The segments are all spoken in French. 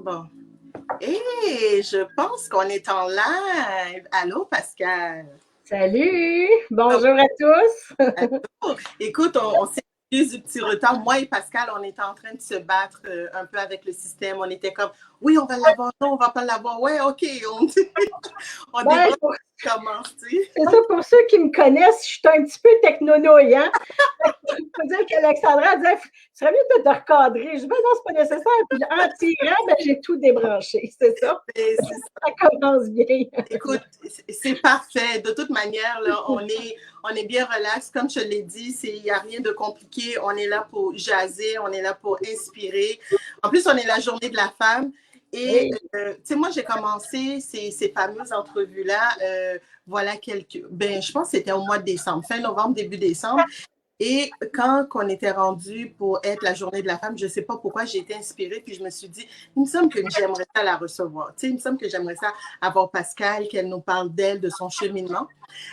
Bon. Et je pense qu'on est en live. Allô, Pascal? Salut! Bonjour à tous! Allô? Écoute, on s'excuse du petit retard. Moi et Pascal, on était en train de se battre un peu avec le système. On était comme, oui, on va l'avoir, non, on va pas l'avoir. Ouais, OK. On Ben, débriefe comment, tu sais. c'est ça, pour ceux qui me connaissent, je suis un petit peu technonouille, hein? Il faut dire qu'Alexandra disait, ce serait mieux de te recadrer. Je dis, ben non, c'est pas nécessaire. Puis en tirant, ben, j'ai tout débranché, c'est ça? C'est ça. Ça commence bien. Écoute, c'est parfait. De toute manière, là, on est bien relax. Comme je l'ai dit, il n'y a rien de compliqué. On est là pour jaser, on est là pour inspirer. En plus, on est la journée de la femme. Et, Oui. tu sais, moi, j'ai commencé ces fameuses entrevues-là, voilà je pense que c'était au mois de décembre, fin novembre, début décembre. Et quand on était rendu pour être la journée de la femme, je ne sais pas pourquoi j'ai été inspirée, puis je me suis dit, il me semble que j'aimerais ça la recevoir. Tu sais, il me semble que j'aimerais ça avoir Pascal, qu'elle nous parle d'elle, de son cheminement.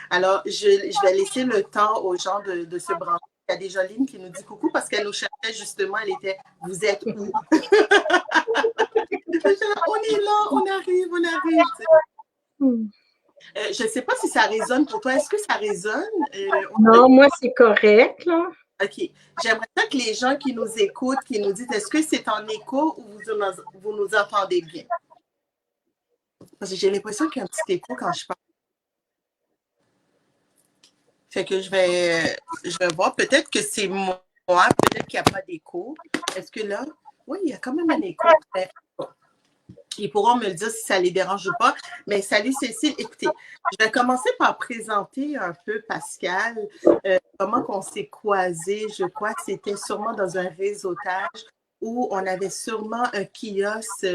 Alors, je vais laisser le temps aux gens de se brancher. Il y a déjà Lynn qui nous dit coucou parce qu'elle nous cherchait justement, elle était, vous êtes où? On est là, on arrive, on arrive. Je ne sais pas si ça résonne pour toi. Est-ce que ça résonne? Non, moi, c'est correct, là. OK. J'aimerais ça que les gens qui nous écoutent, qui nous disent, est-ce que c'est en écho ou vous nous entendez bien? Parce que j'ai l'impression qu'il y a un petit écho quand je parle. Fait que je vais voir. Peut-être que c'est moi, peut-être qu'il n'y a pas d'écho. Est-ce que là, oui, il y a quand même un écho. Ils pourront me le dire si ça les dérange ou pas. Mais salut Cécile, écoutez, je vais commencer par présenter un peu Pascal, comment on s'est croisés. Je crois que c'était sûrement dans un réseautage où on avait sûrement un kiosque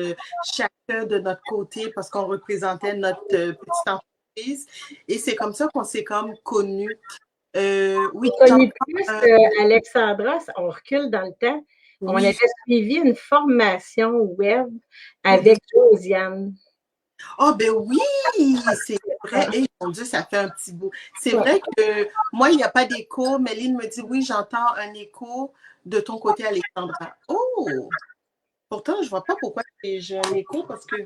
chacun de notre côté parce qu'on représentait notre petite entreprise. Et c'est comme ça qu'on s'est comme connus. Oui, connu plus Alexandra, on recule dans le temps. Oui. On avait suivi une formation web avec Josiane. Ah, ben oui, c'est vrai. Hey, mon Dieu, ça fait un petit bout. C'est vrai que moi, il n'y a pas d'écho. Méline me dit oui, j'entends un écho de ton côté, Alexandra. Oh! Pourtant, je ne vois pas pourquoi j'ai un écho parce que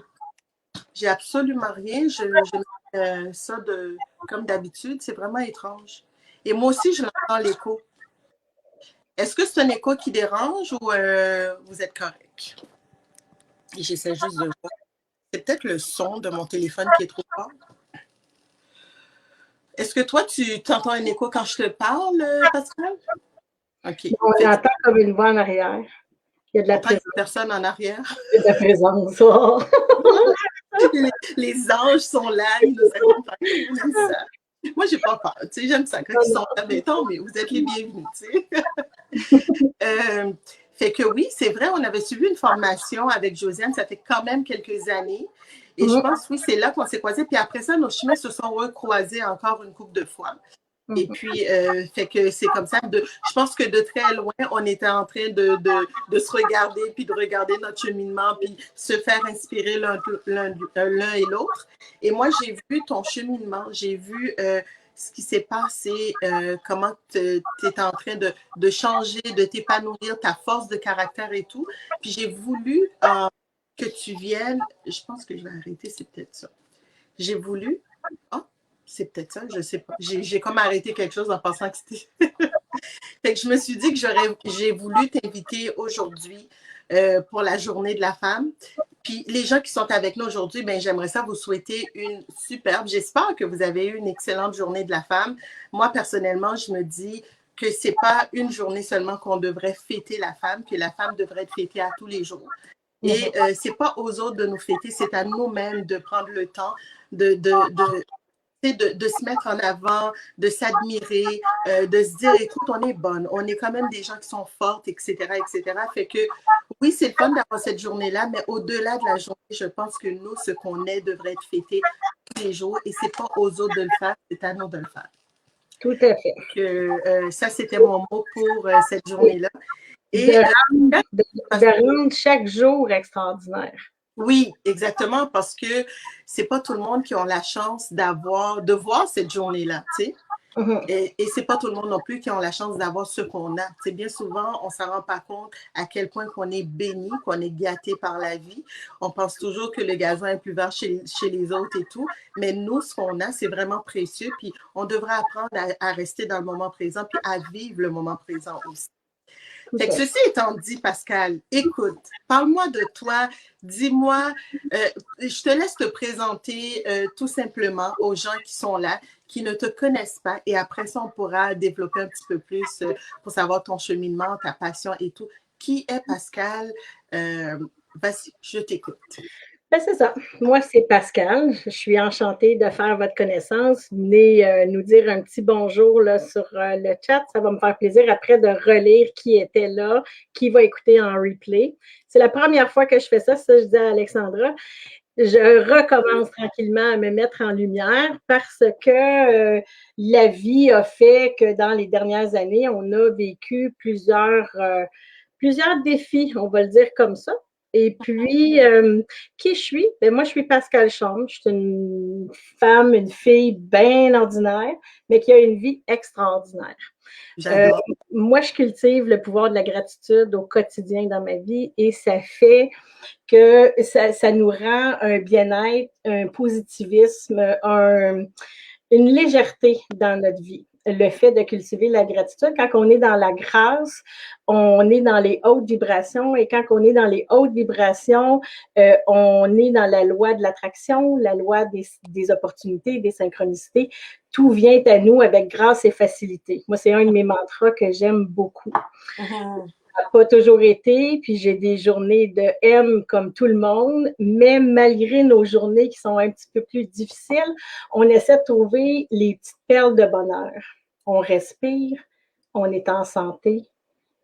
j'ai absolument rien. Je mets ça comme d'habitude. C'est vraiment étrange. Et moi aussi, je l'entends l'écho. Est-ce que c'est un écho qui dérange ou vous êtes correct? J'essaie juste de voir. C'est peut-être le son de mon téléphone qui est trop fort. Est-ce que toi, tu t'entends un écho quand je te parle, Pascal? OK. On entend comme une voix en arrière. Il y a de la présence. Personne en arrière. Il y a de la présence. Oh. Les anges sont là, ils nous accompagnent. On aime ça. Moi, j'ai pas peur. Tu sais, j'aime ça quand ils sont là. Mais vous êtes les bienvenus. Tu sais. Fait que oui, c'est vrai, on avait suivi une formation avec Josiane, ça fait quand même quelques années. Et je pense, oui, c'est là qu'on s'est croisés. Puis après ça, nos chemins se sont recroisés encore une couple de fois. Et puis, fait que c'est comme ça. Je pense que de très loin, on était en train de se regarder, puis de regarder notre cheminement, puis se faire inspirer l'un et l'autre. Et moi, j'ai vu ton cheminement, j'ai vu ce qui s'est passé, comment tu es en train de changer, de t'épanouir, ta force de caractère et tout. Puis j'ai voulu que tu viennes, je pense que je vais arrêter, c'est peut-être ça. J'ai voulu, c'est peut-être ça, je ne sais pas. J'ai comme arrêté quelque chose en pensant que c'était... Fait que je me suis dit que j'ai voulu t'inviter aujourd'hui pour la journée de la femme. Puis les gens qui sont avec nous aujourd'hui, ben, j'aimerais ça vous souhaiter une superbe. J'espère que vous avez eu une excellente journée de la femme. Moi, personnellement, je me dis que ce n'est pas une journée seulement qu'on devrait fêter la femme, que la femme devrait être fêtée à tous les jours. Et ce n'est pas aux autres de nous fêter, c'est à nous-mêmes de prendre le temps de se mettre en avant, de s'admirer, de se dire, écoute, on est bonne, on est quand même des gens qui sont fortes, etc., etc. Fait que, oui, c'est le fun d'avoir cette journée-là, mais au-delà de la journée, je pense que nous, ce qu'on est, devrait être fêté tous les jours, et c'est pas aux autres de le faire, c'est à nous de le faire. Tout à fait. Que, ça, c'était mon mot pour cette journée-là. Et de rendre chaque jour extraordinaire. Oui, exactement, parce que c'est pas tout le monde qui a la chance de voir cette journée-là, tu sais. Et c'est pas tout le monde non plus qui a la chance d'avoir ce qu'on a. C'est bien souvent, on s'en rend pas compte à quel point qu'on est béni, qu'on est gâté par la vie. On pense toujours que le gazon est plus vert chez les autres et tout. Mais nous, ce qu'on a, c'est vraiment précieux. Puis on devrait apprendre à rester dans le moment présent puis à vivre le moment présent aussi. Fait que ceci étant dit, Pascal, écoute, parle-moi de toi, dis-moi, je te laisse te présenter tout simplement aux gens qui sont là, qui ne te connaissent pas, et après ça, on pourra développer un petit peu plus pour savoir ton cheminement, ta passion et tout. Qui est Pascal? Vas-y, je t'écoute. Ben, c'est ça. Moi, c'est Pascal. Je suis enchantée de faire votre connaissance. Venez nous dire un petit bonjour là, sur le chat. Ça va me faire plaisir après de relire qui était là, qui va écouter en replay. C'est la première fois que je fais ça. Ça, je dis à Alexandra. Je recommence tranquillement à me mettre en lumière parce que la vie a fait que dans les dernières années, on a vécu plusieurs défis, on va le dire comme ça. Et puis, qui je suis? Ben, moi, je suis Pascal Chambre. Je suis une femme, une fille bien ordinaire, mais qui a une vie extraordinaire. Moi, je cultive le pouvoir de la gratitude au quotidien dans ma vie et ça fait que ça nous rend un bien-être, un positivisme, une légèreté dans notre vie. Le fait de cultiver la gratitude, quand on est dans la grâce, on est dans les hautes vibrations et quand on est dans les hautes vibrations, on est dans la loi de l'attraction, la loi des opportunités, des synchronicités. Tout vient à nous avec grâce et facilité. Moi, c'est un de mes mantras que j'aime beaucoup. Pas toujours été, puis j'ai des journées de M comme tout le monde, mais malgré nos journées qui sont un petit peu plus difficiles, on essaie de trouver les petites perles de bonheur. On respire, on est en santé,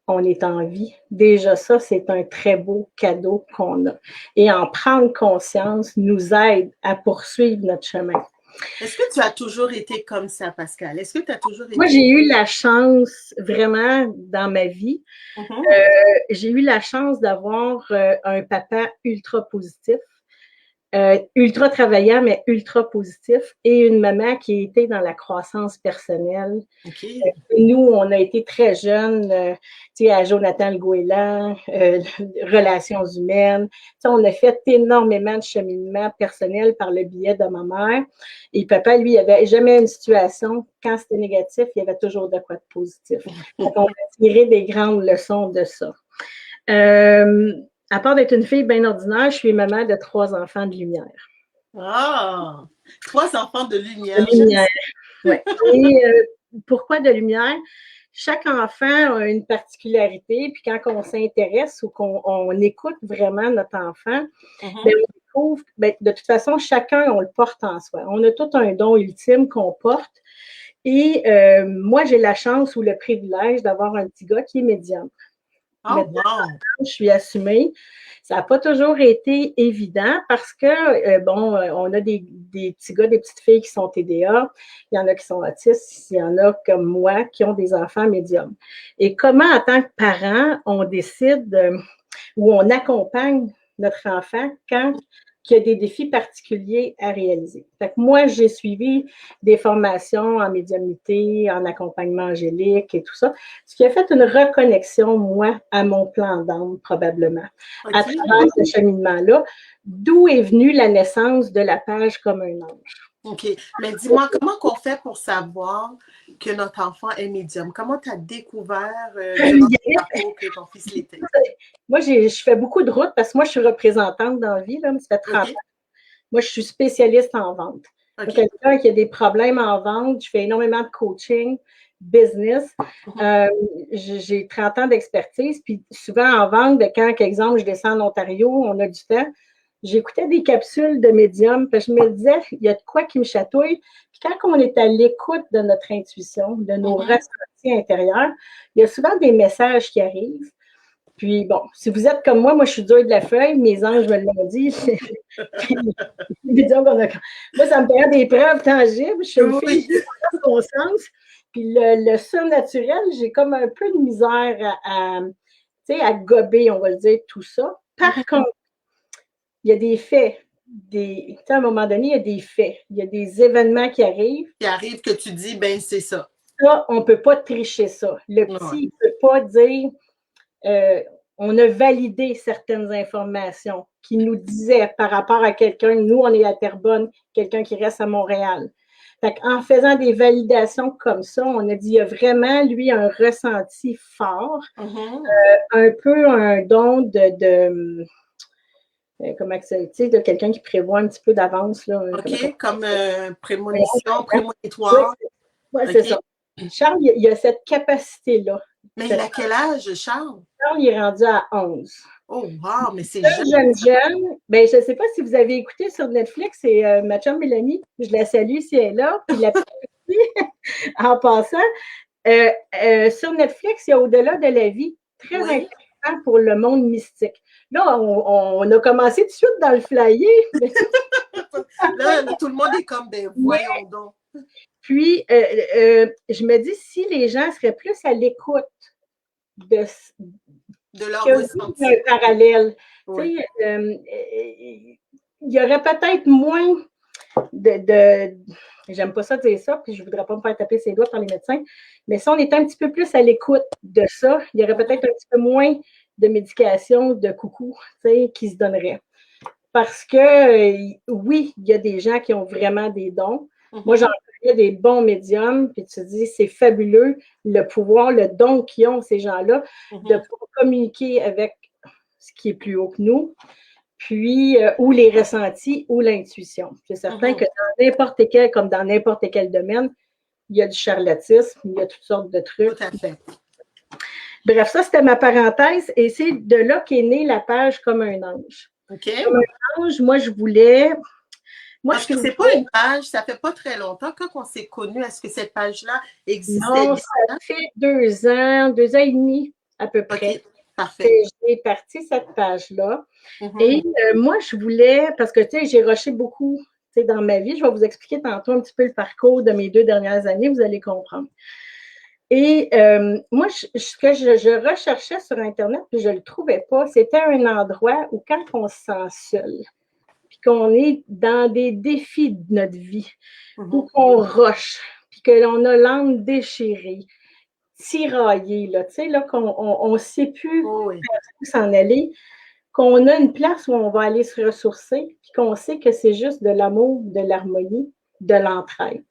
on est en vie. Déjà ça, c'est un très beau cadeau qu'on a. Et en prendre conscience nous aide à poursuivre notre chemin. Est-ce que tu as toujours été comme ça, Pascal? Est-ce que tu as toujours été... Moi, j'ai eu la chance, vraiment, dans ma vie, j'ai eu la chance d'avoir un papa ultra positif, ultra travaillant, mais ultra positif, et une maman qui était dans la croissance personnelle. Nous, on a été très jeunes, à Jonathan Le Goéland, relations humaines. On a fait énormément de cheminement personnel par le biais de ma mère. Et papa, lui, il n'avait jamais une situation, quand c'était négatif, il y avait toujours de quoi de positif. Donc, on a tiré des grandes leçons de ça. À part d'être une fille bien ordinaire, je suis maman de 3 enfants de lumière. Ah! 3 enfants de lumière. De lumière, oui. Et pourquoi de lumière? Chaque enfant a une particularité, puis quand on s'intéresse ou qu'on écoute vraiment notre enfant, ben, on découvre, de toute façon, chacun, on le porte en soi. On a tout un don ultime qu'on porte. Et moi, j'ai la chance ou le privilège d'avoir un petit gars qui est médium. Je suis assumée. Ça n'a pas toujours été évident parce que, on a des petits gars, des petites filles qui sont TDA, il y en a qui sont autistes, il y en a comme moi qui ont des enfants médiums. Et comment, en tant que parent, on décide ou on accompagne notre enfant quand il y a des défis particuliers à réaliser. Fait que moi, j'ai suivi des formations en médiumnité, en accompagnement angélique et tout ça, ce qui a fait une reconnexion, moi, à mon plan d'âme, probablement, à travers ce cheminement-là, d'où est venue la naissance de la page comme un ange. OK. Mais dis-moi, comment qu'on fait pour savoir que notre enfant est médium? Comment tu as découvert que ton fils l'était? Moi, je fais beaucoup de routes parce que moi, je suis représentante dans la vie, là, mais ça fait 30 ans. Moi, je suis spécialiste en vente. Quelqu'un qui a des problèmes en vente, je fais énormément de coaching, business. J'ai 30 ans d'expertise, puis souvent en vente, quand, par exemple, je descends en Ontario, on a du temps, j'écoutais des capsules de médium, puis je me disais, il y a de quoi qui me chatouille. Puis quand on est à l'écoute de notre intuition, de nos ressentis intérieurs, il y a souvent des messages qui arrivent. Puis bon, si vous êtes comme moi je suis dure de la feuille, mes anges me l'ont dit. Moi, ça me paraît des preuves tangibles. Je suis une fille de bon sens. Puis le surnaturel, j'ai comme un peu de misère à gober, on va le dire, tout ça. Par contre, il y a des faits à un moment donné, il y a des faits, il y a des événements qui arrivent. Qui arrive que tu dis, ben c'est ça. Ça, on ne peut pas tricher ça. Le petit, il ne peut pas dire on a validé certaines informations qui nous disaient par rapport à quelqu'un, nous, on est à Terrebonne, quelqu'un qui reste à Montréal. En faisant des validations comme ça, on a dit, il y a vraiment, lui, un ressenti fort, un peu un don comment que c'est, tu sais, de quelqu'un qui prévoit un petit peu d'avance. Là, OK, comme prémonition, prémonitoire. Oui, c'est ça. Charles, il a cette capacité-là. Mais il a quel âge, Charles? Charles, il est rendu à 11. Oh, wow, mais c'est jeune. Ben, je ne sais pas si vous avez écouté sur Netflix, c'est ma chum Mélanie, je la salue si elle est là, puis la en passant. Sur Netflix, il y a Au-delà de la vie, très intéressant pour le monde mystique. Là, on a commencé tout de suite dans le flyer. Là, tout le monde est comme, ben voyons donc. Puis, je me dis, si les gens seraient plus à l'écoute de leur ressenti. Un parallèle. Oui. Il y aurait peut-être moins j'aime pas ça dire ça, puis je voudrais pas me faire taper ses doigts par les médecins, mais si on était un petit peu plus à l'écoute de ça, il y aurait peut-être un petit peu moins de médication de coucou, qui se donnerait. Parce que, oui, il y a des gens qui ont vraiment des dons. Moi, j'en connais des bons médiums, puis tu te dis, c'est fabuleux, le pouvoir, le don qu'ils ont, ces gens-là, de pouvoir communiquer avec ce qui est plus haut que nous, puis, ou les ressentis, ou l'intuition. C'est certain que dans n'importe quel, comme dans n'importe quel domaine, il y a du charlatisme, il y a toutes sortes de trucs. Tout à fait. Bref, ça, c'était ma parenthèse, et c'est de là qu'est née la page Comme un ange. OK. Comme un ange, moi, je voulais... Parce que c'est pas une page, ça fait pas très longtemps. Quand on s'est connus, est-ce que cette page-là existait? Non, ça fait 2 ans et demi à peu près. OK, parfait. J'ai parti cette page-là. Et moi, je voulais, parce que, tu sais, j'ai rushé beaucoup, tu sais, dans ma vie. Je vais vous expliquer tantôt un petit peu le parcours de mes 2 dernières années, vous allez comprendre. Et moi, ce que je recherchais sur Internet, puis je ne le trouvais pas, c'était un endroit où quand on se sent seul, puis qu'on est dans des défis de notre vie, où on rush, puis que l'on a l'âme déchirée, tiraillée, là, tu sais, là, qu'on ne sait plus où s'en aller, qu'on a une place où on va aller se ressourcer, puis qu'on sait que c'est juste de l'amour, de l'harmonie, de l'entraide.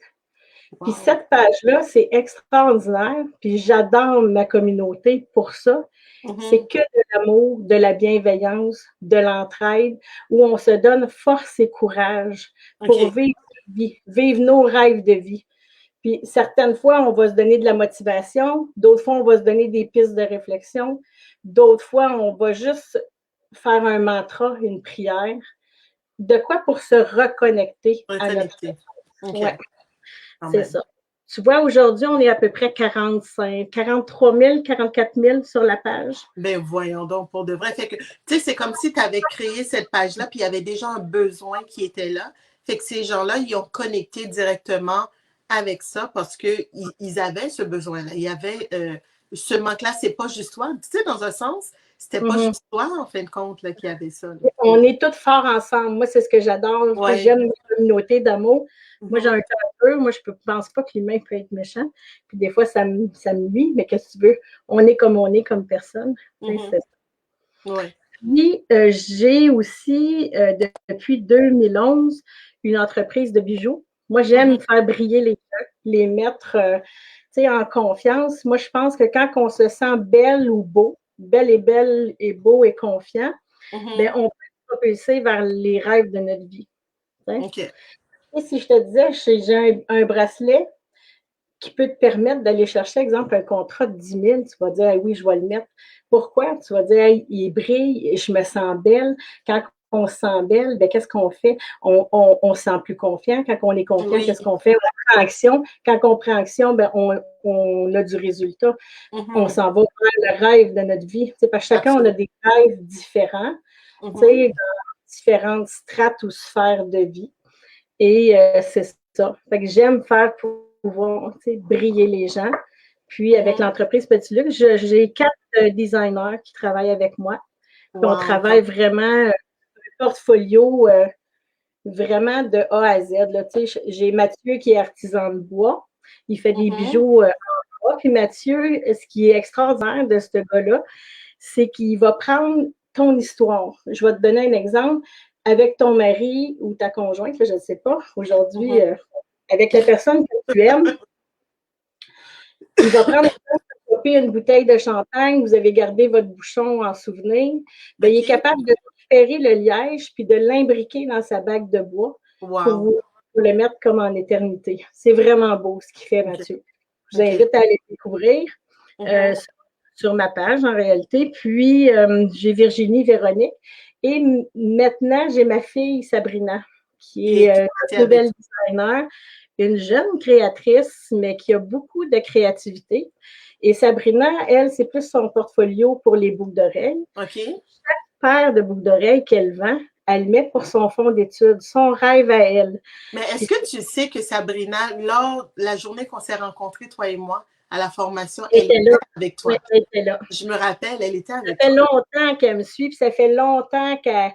Puis cette page-là, c'est extraordinaire, puis j'adore ma communauté pour ça. C'est que de l'amour, de la bienveillance, de l'entraide, où on se donne force et courage pour vivre nos rêves de vie. Puis certaines fois, on va se donner de la motivation, d'autres fois, on va se donner des pistes de réflexion, d'autres fois, on va juste faire un mantra, une prière, de quoi pour se reconnecter à notre vie. C'est ça. Tu vois, aujourd'hui, on est à peu près 43 000, 44 000 sur la page. Ben voyons donc, pour de vrai. Fait que, tu sais, c'est comme si tu avais créé cette page-là, puis il y avait déjà un besoin qui était là. Fait que ces gens-là, ils ont connecté directement avec ça parce qu'ils avaient ce besoin-là. Il y avait ce manque-là, c'est pas juste toi. Tu sais, dans un sens, c'était pas juste toi, en fin de compte, là, qui avait ça. Là. On est tous forts ensemble. Moi, c'est ce que j'adore. J'aime la communauté d'amour. Moi, j'ai un cœur peu. Moi, je ne pense pas que l'humain peut être méchant. Puis des fois, ça me nuit, mais qu'est-ce que tu veux? On est comme personne. C'est ça. Puis, j'ai aussi, depuis 2011, une entreprise de bijoux. Moi, j'aime faire briller les gens, les mettre en confiance. Moi, je pense que quand on se sent belle ou beau, belle et beau et confiant, ben, on peut se propulser vers les rêves de notre vie. Et si je te disais, j'ai un bracelet qui peut te permettre d'aller chercher, exemple, un contrat de 10 000, tu vas dire, hey, oui, je vais le mettre. Pourquoi? Tu vas dire, hey, il brille et je me sens belle. Quand on se sent belle, ben, qu'est-ce qu'on fait? On se sent plus confiant. Quand on est confiant, qu'est-ce qu'on fait? On prend action. Quand on prend action, ben, on a du résultat. On s'en va vers le rêve de notre vie. Parce que chacun, on a des rêves différents, dans différentes strates ou sphères de vie. Et c'est ça. Fait que j'aime faire pour pouvoir briller les gens. Puis, avec l'entreprise Petit Luxe, j'ai 4 designers qui travaillent avec moi. Puis on travaille vraiment un portfolio vraiment de A à Z. Là. J'ai Mathieu qui est artisan de bois. Il fait des bijoux en bois. Puis Mathieu, ce qui est extraordinaire de ce gars-là, c'est qu'il va prendre ton histoire. Je vais te donner un exemple. Avec ton mari ou ta conjointe, là, je ne sais pas, aujourd'hui, avec la personne que tu aimes, il va prendre une bouteille de champagne, vous avez gardé votre bouchon en souvenir, bien, il est capable de récupérer le liège puis de l'imbriquer dans sa bague de bois pour le mettre comme en éternité. C'est vraiment beau ce qu'il fait, Mathieu. Je vous invite à aller découvrir sur ma page, en réalité. Puis, j'ai Virginie, Véronique. Et maintenant, j'ai ma fille, Sabrina, qui est une nouvelle designer, une jeune créatrice, mais qui a beaucoup de créativité. Et Sabrina, elle, c'est plus son portfolio pour les boucles d'oreilles. Chaque paire de boucles d'oreilles qu'elle vend, elle met pour son fonds d'études, son rêve à elle. Mais est-ce que tu sais que Sabrina, lors de la journée qu'on s'est rencontrés, toi et moi, à la formation, elle était avec toi? Elle était là. Je me rappelle, elle était avec toi. Ça fait longtemps qu'elle me suit, puis ça fait longtemps qu'elle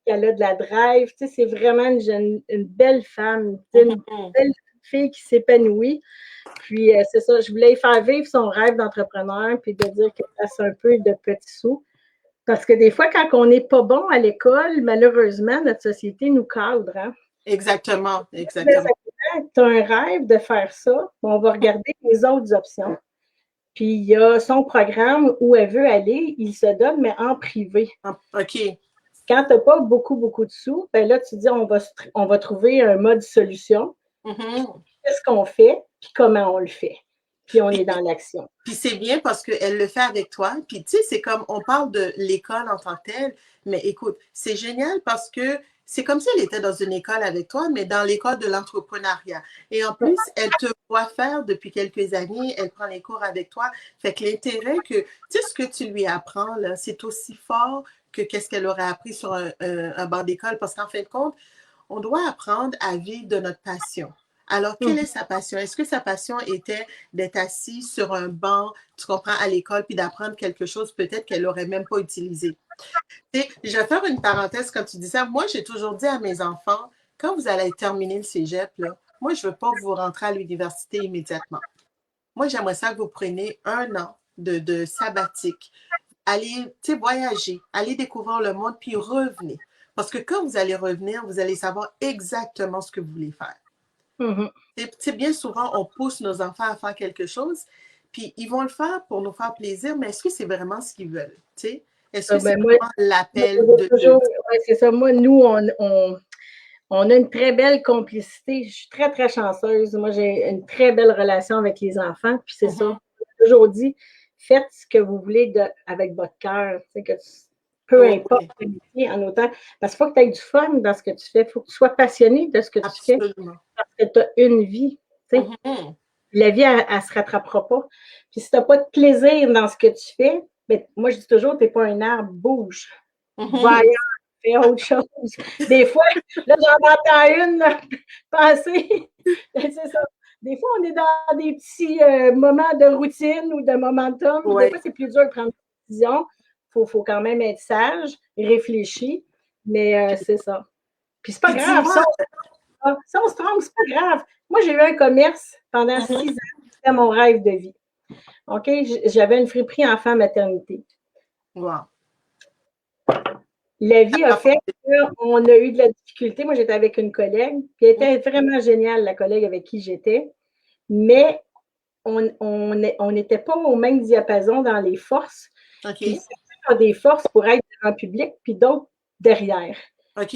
a de la drive. Tu sais, c'est vraiment une belle femme, une belle fille qui s'épanouit. Puis, c'est ça, je voulais faire vivre son rêve d'entrepreneur, puis de dire qu'elle fasse un peu de petits sous. Parce que des fois, quand on n'est pas bon à l'école, malheureusement, notre société nous cadre. Hein? Exactement, exactement. Tu as un rêve de faire ça, on va regarder les autres options. Puis, il y a son programme où elle veut aller, il se donne, mais en privé. OK. Quand tu n'as pas beaucoup, beaucoup de sous, ben là, tu dis, on va trouver un mode solution. Qu'est-ce qu'on fait, puis comment on le fait. Puis, on est dans l'action. Puis, c'est bien parce qu'elle le fait avec toi. Puis, tu sais, c'est comme, on parle de l'école en tant que telle, mais écoute, c'est génial parce que c'est comme si elle était dans une école avec toi, mais dans l'école de l'entrepreneuriat. Et en plus, elle te voit faire depuis quelques années, elle prend les cours avec toi. Fait que l'intérêt que, tu sais, ce que tu lui apprends, là, c'est aussi fort que qu'est-ce qu'elle aurait appris sur un banc d'école. Parce qu'en fin de compte, on doit apprendre à vivre de notre passion. Alors, quelle est sa passion? Est-ce que sa passion était d'être assis sur un banc, tu comprends, à l'école, puis d'apprendre quelque chose peut-être qu'elle n'aurait même pas utilisé? Je vais faire une parenthèse quand tu dis ça. Moi, j'ai toujours dit à mes enfants, quand vous allez terminer le cégep, là, moi, je ne veux pas que vous rentrez à l'université immédiatement. Moi, j'aimerais ça que vous preniez 1 an de sabbatique. Allez, voyager, allez découvrir le monde, puis revenez. Parce que quand vous allez revenir, vous allez savoir exactement ce que vous voulez faire. Bien souvent, on pousse nos enfants à faire quelque chose, puis ils vont le faire pour nous faire plaisir, mais est-ce que c'est vraiment ce qu'ils veulent? Est-ce que c'est vraiment l'appel de Dieu? Oui, c'est ça. Moi, nous, on a une très belle complicité. Je suis très, très chanceuse. Moi, j'ai une très belle relation avec les enfants, puis c'est ça. J'ai toujours dit, faites ce que vous voulez avec votre cœur. Peu importe le métier, en autant. Parce qu'il faut que tu aies du fun dans ce que tu fais. Il faut que tu sois passionné de ce que tu fais. Parce que tu as une vie. La vie, elle ne se rattrapera pas. Puis si tu n'as pas de plaisir dans ce que tu fais, ben, moi, je dis toujours, tu n'es pas un arbre, bouge. Va ailleurs, fais autre chose. Des fois, là, j'en entends une là, penser. C'est ça. Des fois, on est dans des petits moments de routine ou de momentum. Des fois, c'est plus dur de prendre des décisions. Il faut quand même être sage, réfléchi, mais c'est ça. Puis c'est pas grave, ça on se trompe, c'est pas grave. Moi, j'ai eu un commerce pendant 6 ans, c'était mon rêve de vie. OK? J'avais une friperie enfant-maternité. Wow. La vie a fait qu'on a eu de la difficulté. Moi, j'étais avec une collègue, puis elle était vraiment géniale, la collègue avec qui j'étais, mais on n'était pas au même diapason dans les forces. OK. Certains ont des forces pour être en public, puis d'autres derrière. OK.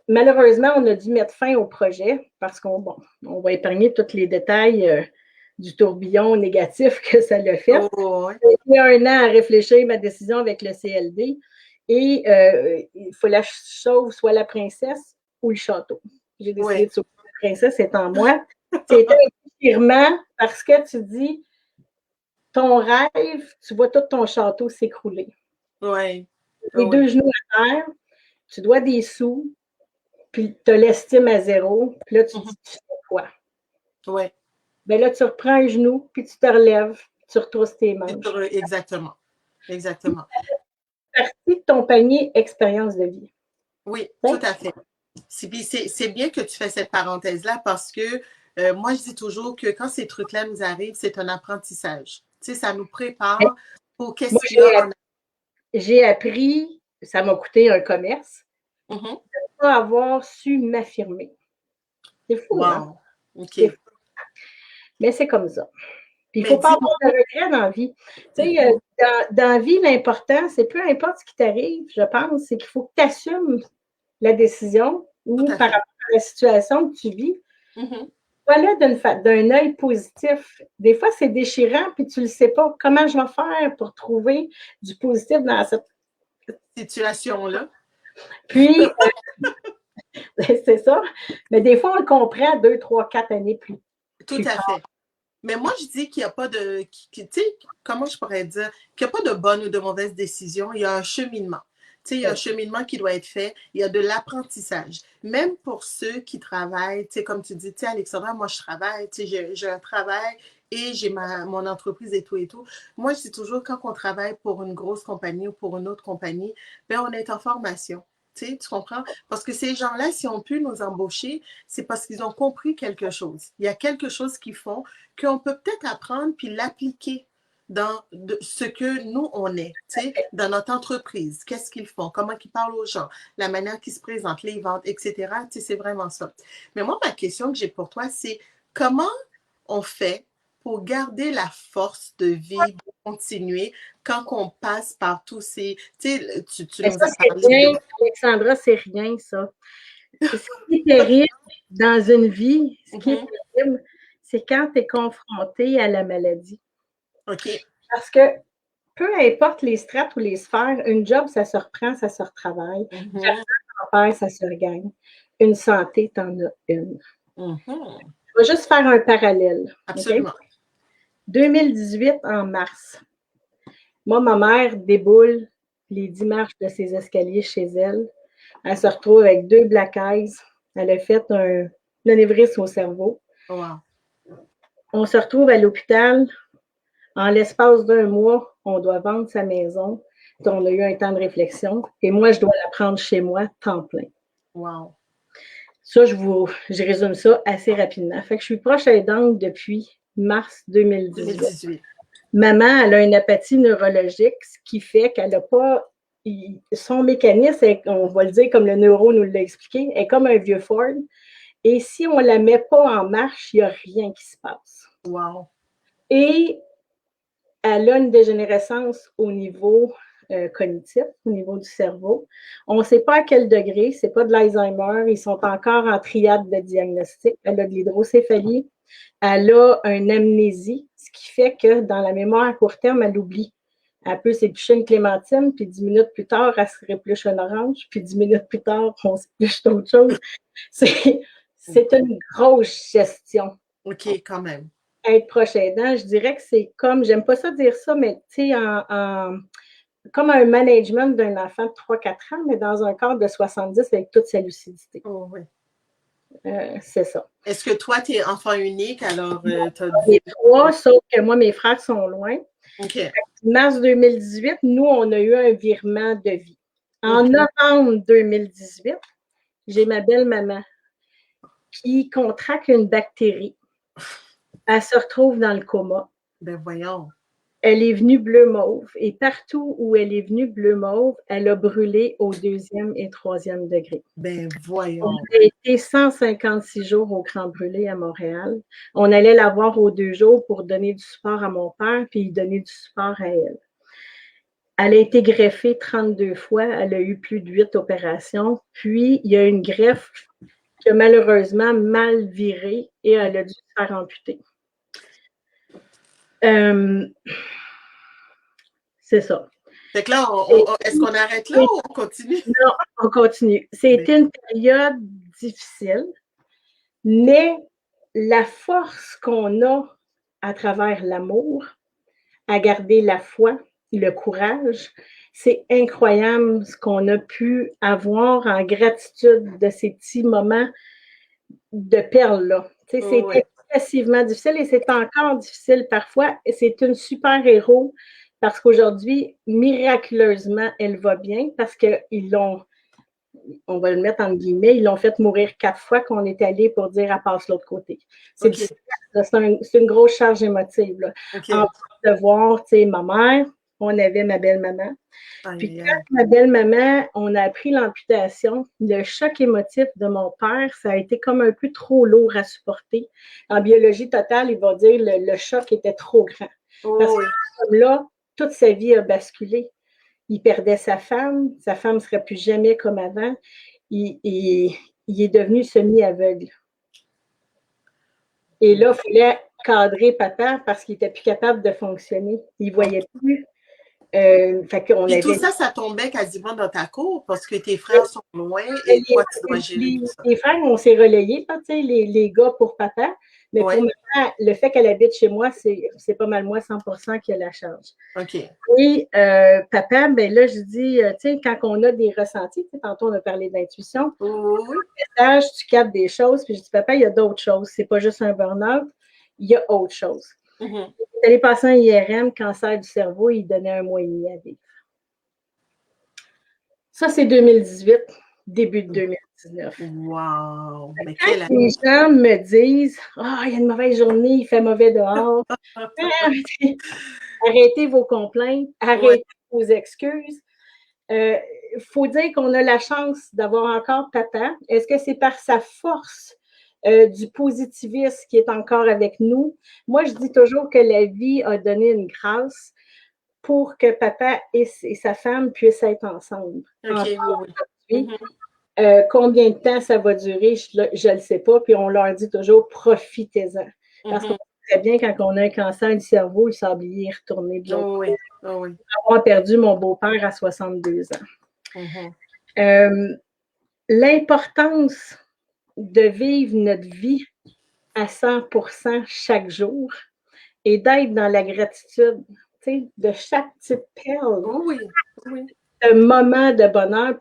Malheureusement, on a dû mettre fin au projet parce qu'on va épargner tous les détails du tourbillon négatif que ça l'a fait. J'ai eu 1 an à réfléchir ma décision avec le CLD et il faut la sauve soit la princesse ou le château. J'ai décidé de sauver la princesse étant moi. C'était un firmement parce que tu dis ton rêve, tu vois tout ton château s'écrouler. Oui. Les 2 genoux à terre, tu dois des sous, puis tu as l'estime à 0, puis là, tu dis, tu fais quoi? Oui. Bien là, tu reprends un genou, puis tu te relèves, tu retrousses tes manches. Exactement. Exactement. C'est partie de ton panier expérience de vie. Oui, tout à fait. C'est bien que tu fais cette parenthèse-là parce que moi, je dis toujours que quand ces trucs-là nous arrivent, c'est un apprentissage. Tu sais, ça nous prépare pour Moi, qu'est-ce qu'il y a en... j'ai appris, ça m'a coûté un commerce, de ne pas avoir su m'affirmer. C'est fou, hein? Wow! OK. C'est fou. Mais c'est comme ça. Puis il ne faut pas avoir de regrets dans la vie. Tu sais, dans la vie, l'important, c'est peu importe ce qui t'arrive, je pense, c'est qu'il faut que tu assumes la décision ou par rapport à la situation que tu vis. Voilà d'un œil positif. Des fois, c'est déchirant, puis tu ne le sais pas. Comment je vais faire pour trouver du positif dans cette situation-là? Puis, c'est ça. Mais des fois, on le comprend 2, 3, 4 années plus. Tout à fait. Mais moi, je dis qu'il n'y a pas de... Tu sais, comment je pourrais dire? Qu'il n'y a pas de bonne ou de mauvaise décision. Il y a un cheminement. Tu sais, il y a un cheminement qui doit être fait. Il y a de l'apprentissage. Même pour ceux qui travaillent, tu sais, comme tu dis, tu sais, Alexandra, moi, je travaille, tu sais, j'ai un travail et j'ai mon entreprise et tout et tout. Moi, je dis toujours, quand on travaille pour une grosse compagnie ou pour une autre compagnie, bien, on est en formation. Tu comprends? Parce que ces gens-là, si on peut nous embaucher, c'est parce qu'ils ont compris quelque chose. Il y a quelque chose qu'ils font qu'on peut peut-être apprendre puis l'appliquer dans ce que nous, on est, dans notre entreprise. Qu'est-ce qu'ils font? Comment ils parlent aux gens? La manière qu'ils se présentent, les ventes, etc. C'est vraiment ça. Mais moi, ma question que j'ai pour toi, c'est comment on fait pour garder la force de vie, de continuer quand on passe par tous ces... Tu nous as parlé de... Alexandra, c'est rien, ça. Ce qui est terrible dans une vie, ce qui est terrible, c'est quand tu es confronté à la maladie. OK. Parce que peu importe les strates ou les sphères, une job, ça se reprend, ça se retravaille. Ça se regagne. Une santé, tu en as une. Je vais juste faire un parallèle. Absolument. Okay? 2018, en mars, moi, ma mère déboule les 10 marches de ses escaliers chez elle. Elle se retrouve avec 2 black eyes. Elle a fait un anévrisme au cerveau. Wow. On se retrouve à l'hôpital. En l'espace d'1 mois, on doit vendre sa maison. On a eu un temps de réflexion. Et moi, je dois la prendre chez moi, temps plein. Wow. Ça, je résume ça assez rapidement. Fait que je suis proche aidante depuis mars 2018. Maman, elle a une apathie neurologique, ce qui fait qu'elle n'a pas... Son mécanisme, on va le dire comme le neuro nous l'a expliqué, est comme un vieux Ford. Et si on ne la met pas en marche, il n'y a rien qui se passe. Wow. Et elle a une dégénérescence au niveau cognitif, au niveau du cerveau. On ne sait pas à quel degré, ce n'est pas de l'Alzheimer, ils sont encore en triade de diagnostic. Elle a de l'hydrocéphalie, elle a une amnésie, ce qui fait que dans la mémoire à court terme, elle oublie. Elle peut s'éplucher une clémentine, puis 10 minutes plus tard, elle se répluche une orange, puis 10 minutes plus tard, on s'épluche d'autres choses. C'est une grosse gestion. OK, quand même. Être proche aidant, je dirais que c'est comme, j'aime pas ça dire ça, mais tu sais, comme un management d'un enfant de 3-4 ans, mais dans un cadre de 70 avec toute sa lucidité. Oh, oui. C'est ça. Est-ce que toi, tu es enfant unique, alors tu as dit... 3, sauf que moi, mes frères sont loin. OK. Mars 2018, nous, on a eu un virement de vie. En novembre 2018, j'ai ma belle-maman qui contracte une bactérie. Elle se retrouve dans le coma. Ben voyons. Elle est venue bleu-mauve et partout où elle est venue bleu-mauve, elle a brûlé au 2e et 3e degré. Ben voyons. On a été 156 jours au Grand Brûlé à Montréal. On allait la voir aux 2 jours pour donner du support à mon père puis donner du support à elle. Elle a été greffée 32 fois. Elle a eu plus de 8 opérations. Puis, il y a une greffe qui a malheureusement mal viré et elle a dû se faire amputer. C'est ça. Fait que là, est-ce qu'on arrête là ou on continue? Non, on continue. C'était une période difficile, mais la force qu'on a à travers l'amour, à garder la foi, le courage, c'est incroyable ce qu'on a pu avoir en gratitude de ces petits moments de perles-là. C'était excessivement difficile et c'est encore difficile parfois. C'est une super-héros parce qu'aujourd'hui, miraculeusement, elle va bien parce qu'ils l'ont on va le mettre entre guillemets, ils l'ont fait mourir 4 fois qu'on est allé pour dire elle passe l'autre côté. C'est c'est une grosse charge émotive. Là. En plus de voir, tu sais, ma mère, on avait ma belle-maman. Puis quand ma belle-maman, on a appris l'amputation, le choc émotif de mon père, ça a été comme un peu trop lourd à supporter. En biologie totale, il va dire le choc était trop grand. Parce que là, toute sa vie a basculé. Il perdait sa femme ne serait plus jamais comme avant. Il est devenu semi-aveugle. Et là, il fallait cadrer papa parce qu'il n'était plus capable de fonctionner. Il ne voyait plus. Puis tout ça, ça tombait quasiment dans ta cour parce que tes frères sont loin et toi, tu dois gérer tout ça. Les frères, on s'est relayés, les gars pour papa. Mais pour maman, le fait qu'elle habite chez moi, c'est pas mal moi 100% qui a la charge. OK. Et papa, ben là, je dis, tu sais, quand on a des ressentis, tantôt on a parlé d'intuition, message, tu captes des choses, puis je dis, papa, il y a d'autres choses. C'est pas juste un burn-out, il y a autre chose. Il est allé passer un IRM, cancer du cerveau, il donnait 1 mois et demi à vivre. Ça, c'est 2018, début de 2019. Wow! Mais quand les gens me disent « Ah, il y a une mauvaise journée, il fait mauvais dehors. » Arrêtez vos complaintes, arrêtez vos excuses. Il faut dire qu'on a la chance d'avoir encore papa. Est-ce que c'est par sa force du positivisme qui est encore avec nous? Moi, je dis toujours que la vie a donné une grâce pour que papa et sa femme puissent être ensemble. Combien de temps ça va durer, je ne le sais pas. Puis on leur dit toujours, profitez-en. Parce qu'on sait très bien, quand on a un cancer du cerveau, le sablier est retourné de l'autre côté. J'ai perdu mon beau-père à 62 ans. L'importance de vivre notre vie à 100% chaque jour et d'être dans la gratitude, de chaque petite perle. Un moment de bonheur.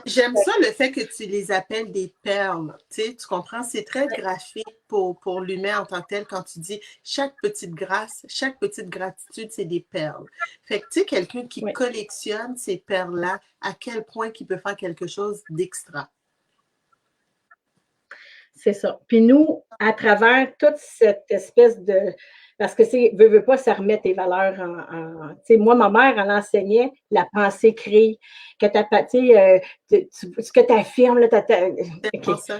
J'aime ça, le fait que tu les appelles des perles. Tu comprends? C'est très graphique pour l'humain en tant que tel quand tu dis chaque petite grâce, chaque petite gratitude, c'est des perles. Fait que tu sais, quelqu'un qui collectionne ces perles-là, à quel point il peut faire quelque chose d'extra. C'est ça. Puis nous, à travers toute cette espèce de... Parce que veux pas, ça remet tes valeurs en tu sais, moi, ma mère, elle enseignait la pensée crée, que ce que tu affirmes, là,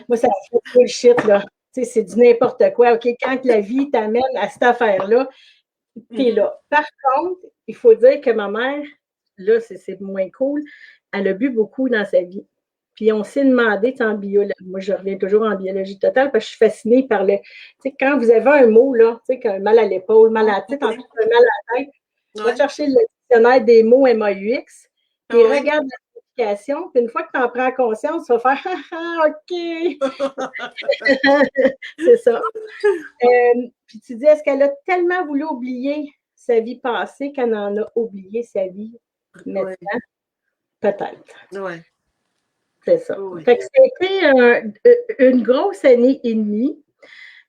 moi, ça fait bullshit, là. Tu sais, c'est du n'importe quoi. OK, quand la vie t'amène à cette affaire-là, t'es là. Par contre, il faut dire que ma mère, là, c'est moins cool, elle a bu beaucoup dans sa vie. Puis on s'est demandé, en biologie, moi je reviens toujours en biologie totale parce que je suis fascinée par le, tu sais, quand vous avez un mot, là, tu sais, qu'un mal à l'épaule, mal à la tête, un mal à la tête, va chercher le dictionnaire des mots MAUX, puis regarde la signification, puis une fois que tu en prends conscience, tu vas faire « Ah, OK! » C'est ça. Puis tu dis, est-ce qu'elle a tellement voulu oublier sa vie passée qu'elle en a oublié sa vie maintenant? Peut-être. C'est ça. Fait que c'était une grosse année et demie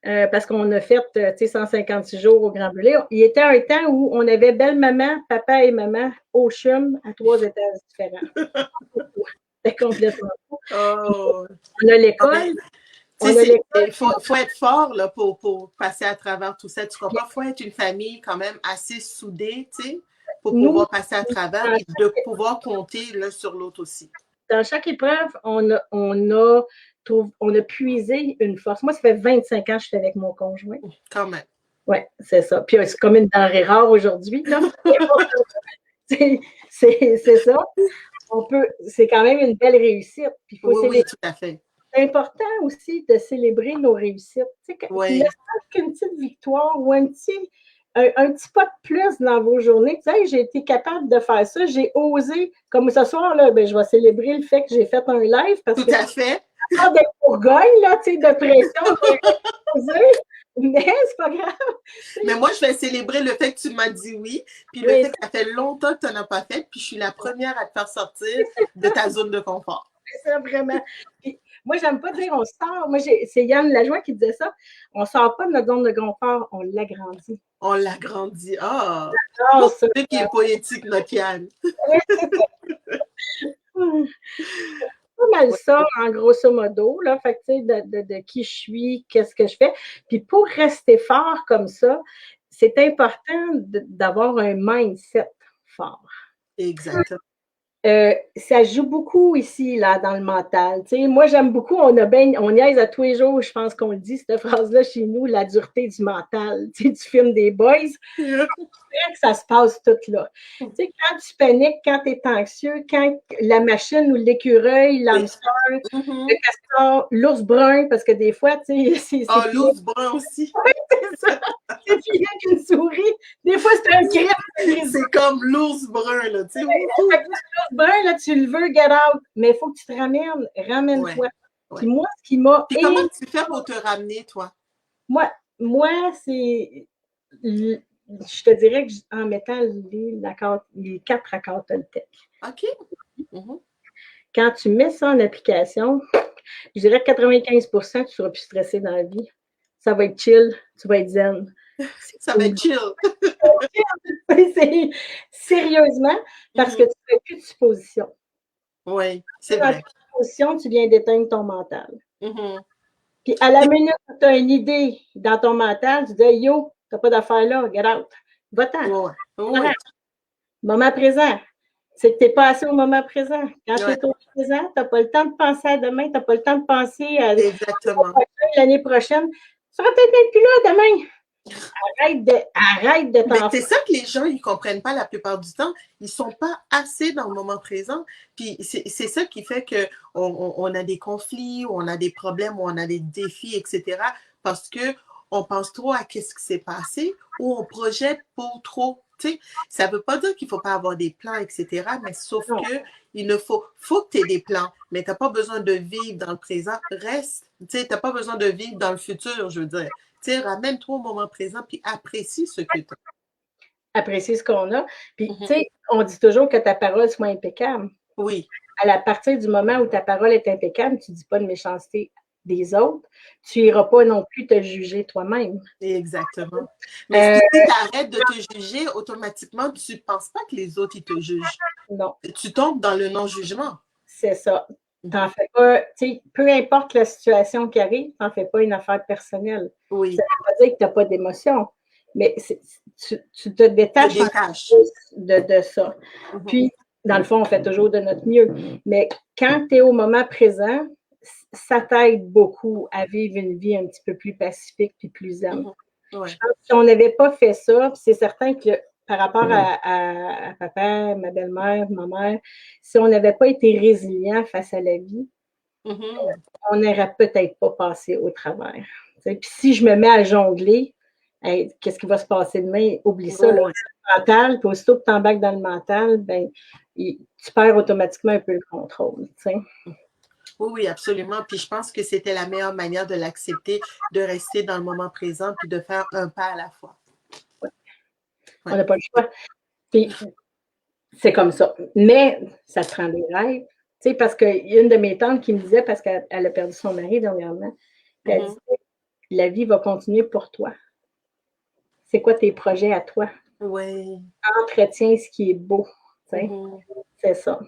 parce qu'on a fait 156 jours au Grand Brûlé. Il était un temps où on avait belle-maman, papa et maman au CHUM à 3 étages différents. C'était complètement fou. On a l'école. Il faut être fort là, pour passer à travers tout ça. Tu comprends? Il faut être une famille quand même assez soudée, tu sais, pour pouvoir passer à travers et de pouvoir compter l'un sur l'autre aussi. Dans chaque épreuve, on a puisé une force. Moi, ça fait 25 ans que je suis avec mon conjoint. Quand même. Oui, c'est ça. Puis c'est comme une denrée rare aujourd'hui, là. C'est ça. C'est quand même une belle réussite. Puis oui, tout à fait. C'est important aussi de célébrer nos réussites. Tu sais, ne serait qu'une petite victoire ou un petit pas de plus dans vos journées. Tu sais, j'ai été capable de faire ça. J'ai osé. Comme ce soir, là, je vais célébrer le fait que j'ai fait un live. Parce tout à fait. Pas de bourgogne, là, tu sais, de pression. Mais c'est pas grave. Mais moi, je vais célébrer le fait que tu m'as dit oui, puis le fait que ça fait longtemps que tu n'en as pas fait, puis je suis la première à te faire sortir de ta zone de confort. C'est ça, vraiment. Puis, moi, j'aime pas dire on sort. Moi, c'est Yann Lajoie qui disait ça. On sort pas de notre zone de confort, on l'agrandit. On l'agrandit. Ah! Oh, c'est qui est poétique, notre Yann. pas mal ça, en grosso modo, là. Fait que, tu sais, de qui je suis, qu'est-ce que je fais. Puis pour rester fort comme ça, c'est important d'avoir un mindset fort. Exactement. Ça joue beaucoup ici, là, dans le mental. Tu sais, moi, j'aime beaucoup, on niaise à tous les jours, je pense qu'on le dit, cette phrase-là chez nous, la dureté du mental. Tu sais, du film des Boys, que ça se passe tout là. Tu sais, quand tu paniques, quand tu es anxieux, quand la machine ou l'écureuil, l'hamster, le castor, l'ours brun, parce que des fois, tu sais, Ah, l'ours brun aussi. c'est ça. C'est fini avec une souris. Des fois, c'est un crime. C'est comme l'ours brun, là, tu sais. L'ours brun, là, tu le veux, get out. Mais il faut que tu te ramènes. Ramène-toi. Ouais. Puis moi, ce qui m'a... Puis comment tu fais pour te ramener, toi? Moi, c'est... Je te dirais qu'en mettant les 4 accords Toltec. OK. Quand tu mets ça en application, je dirais que 95%, tu ne seras plus stressé dans la vie. Ça va être chill, tu vas être zen. Ça va être chill. Sérieusement, parce que tu ne fais plus de suppositions. Oui, c'est vrai. Dans supposition, tu viens d'éteindre ton mental. Puis à la minute où tu as une idée dans ton mental, tu dis yo, tu n'as pas d'affaire là, get out. Va-t'en. Oui. Moment présent. C'est que tu n'es pas assez au moment présent. Quand tu es au présent, tu n'as pas le temps de penser à demain, tu n'as pas le temps de penser à l'année prochaine. Tu seras peut-être même plus là demain. Arrête de t'en c'est ça que les gens, ils ne comprennent pas la plupart du temps. Ils ne sont pas assez dans le moment présent. Puis c'est ça qui fait qu'on a des conflits, ou on a des problèmes, ou on a des défis, etc. Parce qu'on pense trop à ce qui s'est passé ou on projette pour trop. T'sais, ça ne veut pas dire qu'il ne faut pas avoir des plans, etc. Mais sauf que il faut que tu aies des plans, mais tu n'as pas besoin de vivre dans le présent. Reste, tu n'as pas besoin de vivre dans le futur, je veux dire. Ramène-toi au moment présent puis apprécie ce que tu as. Apprécie ce qu'on a. Puis, tu sais, on dit toujours que ta parole soit impeccable. Oui. À partir du moment où ta parole est impeccable, tu ne dis pas de méchanceté des autres, tu n'iras pas non plus te juger toi-même. Exactement. Mais si tu arrêtes de te juger, automatiquement, tu ne penses pas que les autres, ils te jugent. Non. Tu tombes dans le non-jugement. C'est ça. T'en fais pas, tu sais, peu importe la situation qui arrive, t'en fais pas une affaire personnelle. Oui. Ça ne veut pas dire que tu n'as pas d'émotion, mais tu te détaches de ça. Puis, dans le fond, on fait toujours de notre mieux. Mais quand tu es au moment présent, ça t'aide beaucoup à vivre une vie un petit peu plus pacifique et plus zen. Je pense que si on n'avait pas fait ça, c'est certain que par rapport à papa, ma belle-mère, ma mère, si on n'avait pas été résilient face à la vie, on n'aurait peut-être pas passé au travers. Puis si je me mets à jongler, hey, qu'est-ce qui va se passer demain? Oublie ça, le mental, puis aussitôt que tu embarques dans le mental, ben, tu perds automatiquement un peu le contrôle. T'sais. Oui, absolument. Puis je pense que c'était la meilleure manière de l'accepter, de rester dans le moment présent, puis de faire un pas à la fois. On n'a pas le choix. Puis c'est comme ça. Mais ça te prend des rêves. Tu sais, parce qu'il y a une de mes tantes qui me disait, parce qu'elle a perdu son mari dernièrement, elle disait, la vie va continuer pour toi. C'est quoi tes projets à toi? Oui. Entretiens ce qui est beau. C'est ça.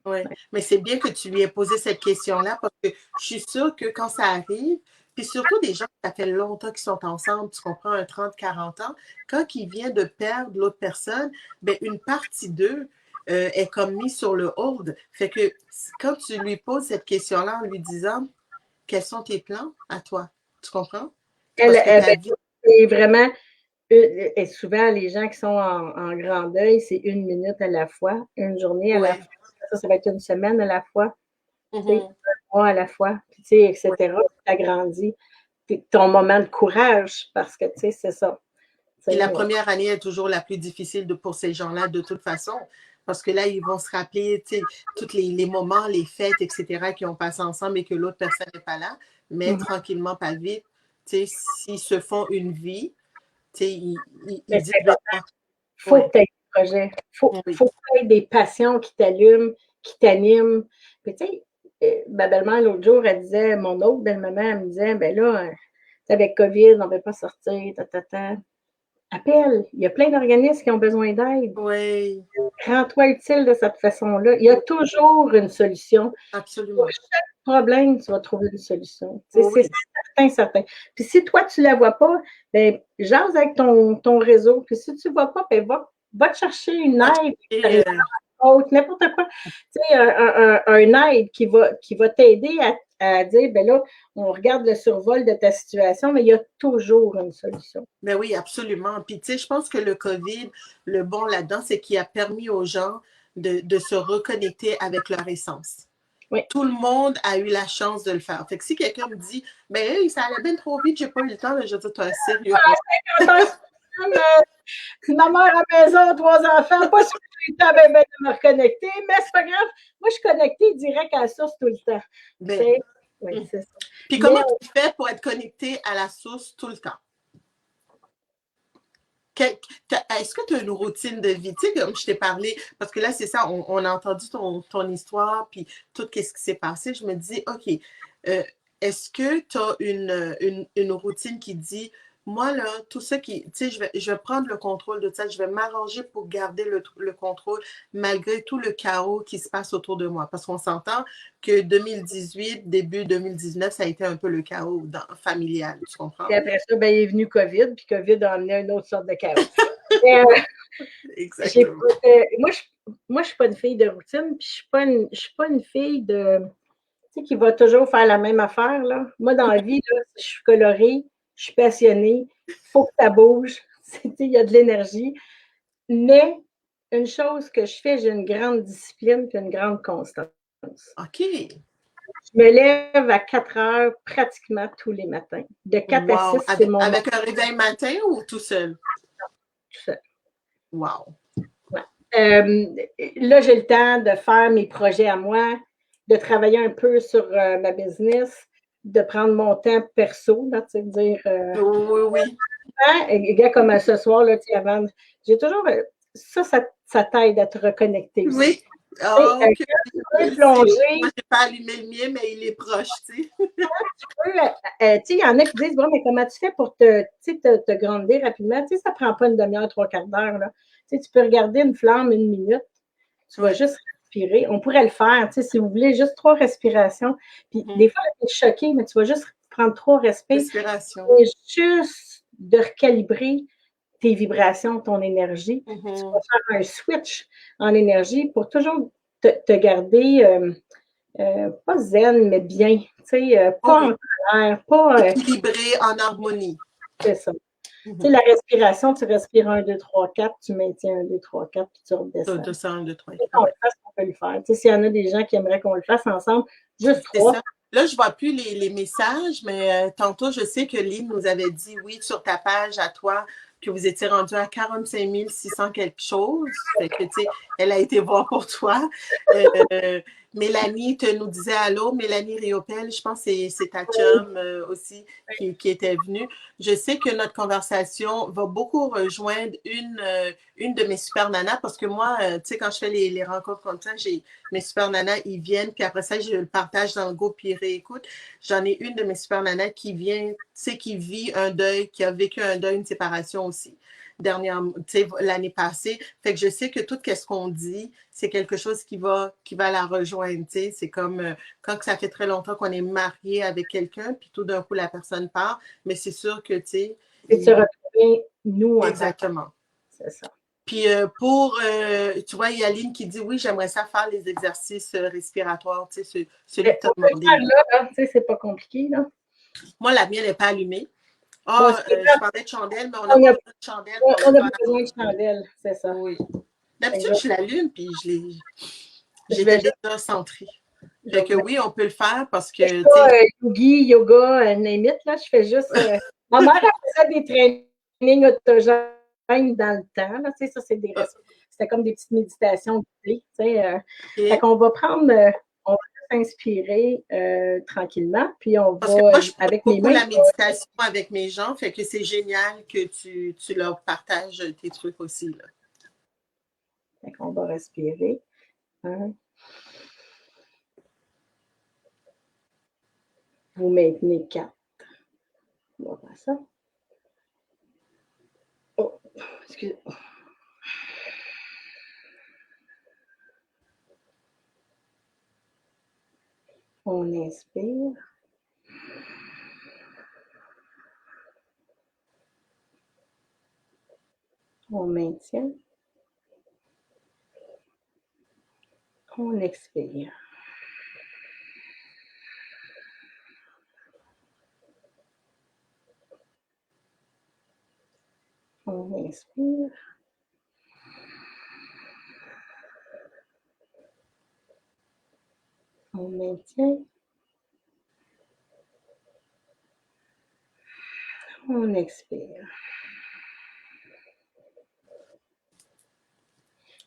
Oui, mais c'est bien que tu lui aies posé cette question-là parce que je suis sûre que quand ça arrive, puis surtout des gens qui ça fait longtemps qu'ils sont ensemble, tu comprends, un 30, 40 ans, quand il vient de perdre l'autre personne, ben une partie d'eux est comme mise sur le hold. Fait que quand tu lui poses cette question-là en lui disant quels sont tes plans à toi, tu comprends? C'est vraiment, et souvent les gens qui sont en grand deuil, c'est 1 minute à la fois, une journée à la fois. Ça va être une semaine à la fois, un mois à la fois, etc. Tu agrandis ton moment de courage parce que, tu sais, c'est ça. Et la première année est toujours la plus difficile pour ces gens-là de toute façon. Parce que là, ils vont se rappeler tous les moments, les fêtes, etc., qui ont passé ensemble et que l'autre personne n'est pas là. Mais tranquillement, pas vite, s'ils se font une vie, ils disent... Il faut que tu aies des projets. Il faut que tu aies des passions qui t'allument, qui t'animent. Puis, tu sais, ma belle-mère, l'autre jour, elle disait, mon autre belle-maman, elle me disait, ben là, avec COVID, on ne peut pas sortir, appelle. Il y a plein d'organismes qui ont besoin d'aide. Oui, Rends-toi utile de cette façon-là. Il y a toujours une solution. Pour absolument. chaque problème, tu vas trouver une solution. C'est Oui, certain, certain. Puis si toi, tu ne la vois pas, ben, jase avec ton réseau. Puis si tu ne vois pas, ben, va te chercher une aide et, autre, n'importe quoi. Tu sais, un aide qui va t'aider à dire, ben là, on regarde le survol de ta situation, mais il y a toujours une solution. ben oui, absolument. Puis, tu sais, je pense que le COVID, le bon là-dedans, c'est qu'il a permis aux gens de se reconnecter avec leur essence. Oui. Tout le monde a eu la chance de le faire. Fait que si quelqu'un me dit, ben hey, ça allait bien trop vite, j'ai pas eu le temps, je dis, toi, sérieux. Ma mère à la maison, 3 enfants, pas sûr que j'ai eu le temps de me reconnecter, mais c'est pas grave. Moi, je suis connectée direct à la source tout le temps. Ben, Oui, c'est ça. puis comment tu fais pour être connecté à la source tout le temps? Est-ce que tu as une routine de vie? Tu sais, comme je t'ai parlé, parce que là, c'est ça, on a entendu ton histoire, puis tout ce qui s'est passé. Je me dis, OK, est-ce que tu as une routine qui dit, moi, là, tout ça qui, tu sais, je vais prendre le contrôle de ça, je vais m'arranger pour garder le contrôle malgré tout le chaos qui se passe autour de moi. Parce qu'on s'entend que 2018, début 2019, ça a été un peu le chaos familial, tu comprends? Et après ça, ben, il est venu COVID, puis COVID a amené une autre sorte de chaos. Exactement. Moi, je ne suis pas une fille de routine, puis je suis pas une fille de, tu sais, qui va toujours faire la même affaire, là. Moi, dans la vie, là, je suis colorée, je suis passionnée, il faut que ça bouge, il y a de l'énergie. Mais une chose que je fais, j'ai une grande discipline et une grande constance. OK. Je me lève à 4 heures pratiquement tous les matins. De 4 à 6, Wow. c'est mon Avec un réveil matin ou tout seul? tout seul. Wow. Ouais. Là, j'ai le temps de faire mes projets à moi, de travailler un peu sur ma business, de prendre mon temps perso, là, tu sais, dire. Oui, oui. Gars, comme ce soir, là, avant, j'ai toujours. Ça t'aide à te reconnecter aussi. Oui. Ah, OK. Je le sais. Plonger. Moi, je n'ai pas allumé le mien, mais il est proche, tu sais. Il y en a qui disent, bon, mais comment tu fais pour te grandir rapidement? Ça ne prend pas une demi-heure, 3 quarts d'heure. Tu peux regarder une flamme 1 minute. Tu vas juste respirer. On pourrait le faire, si vous voulez, juste 3 respirations. Puis des fois, tu es choqué, mais tu vas juste prendre 3 respiration. Et juste de recalibrer tes vibrations, ton énergie. Tu vas faire un switch en énergie pour toujours te garder pas zen, mais bien. Pas en colère, pas. Équilibré, en harmonie. C'est ça. La respiration, tu respires 1, 2, 3, 4, tu maintiens 1, 2, 3, 4, puis tu redescends. 200, 2, 3, 4. On le fasse, on peut le faire. S'il y en a des gens qui aimeraient qu'on le fasse ensemble, juste 3. Là, je ne vois plus les messages, mais tantôt, je sais que Lynn nous avait dit oui sur ta page à toi, que vous étiez rendu à 45 600 quelque chose. Fait que, tu sais, elle a été voir pour toi. Mélanie nous disait allô, Mélanie Riopel, je pense que c'est ta chum aussi qui était venue. Je sais que notre conversation va beaucoup rejoindre une de mes super nanas parce que moi, tu sais, quand je fais les rencontres comme ça, mes super nanas, ils viennent, puis après ça, je le partage dans le groupe, puis ils réécoutent. J'en ai une de mes super nanas qui vient, tu sais, qui vit un deuil, qui a vécu un deuil, une séparation aussi, l'année passée. Fait que je sais que tout ce qu'on dit, c'est quelque chose qui va la rejoindre, tu sais. C'est comme quand ça fait très longtemps qu'on est marié avec quelqu'un, puis tout d'un coup, la personne part, mais c'est sûr que, tu sais... Et se retrouver, nous, en exactement. C'est ça. Puis tu vois, il y a Aline qui dit oui, j'aimerais ça faire les exercices respiratoires, tu sais, celui que tu as demandé. Là, c'est pas compliqué, là. Moi, la mienne n'est pas allumée. Je parlais de chandelle, mais on n'a pas besoin de chandelle. On a besoin de chandelle, c'est ça. Oui. D'habitude, je l'allume, puis j'étais déjà centrée. Fait que oui, on peut le faire parce que. Yogi, yoga, name it, là, je fais juste. Ma mère faisait des trainings autogènes dans le temps. Là, ça, c'était comme des petites méditations guidées. Fait qu'on va prendre, on va s'inspirer tranquillement, puis on parce va, que moi, je fais avec beaucoup mes mains. la méditation avec mes gens, fait que c'est génial que tu leur partages tes trucs aussi. Là. Fait qu'on va respirer. Vous maintenez 4. On va faire ça. On inspire. On maintient. On expire. On inspire. On maintient. On expire.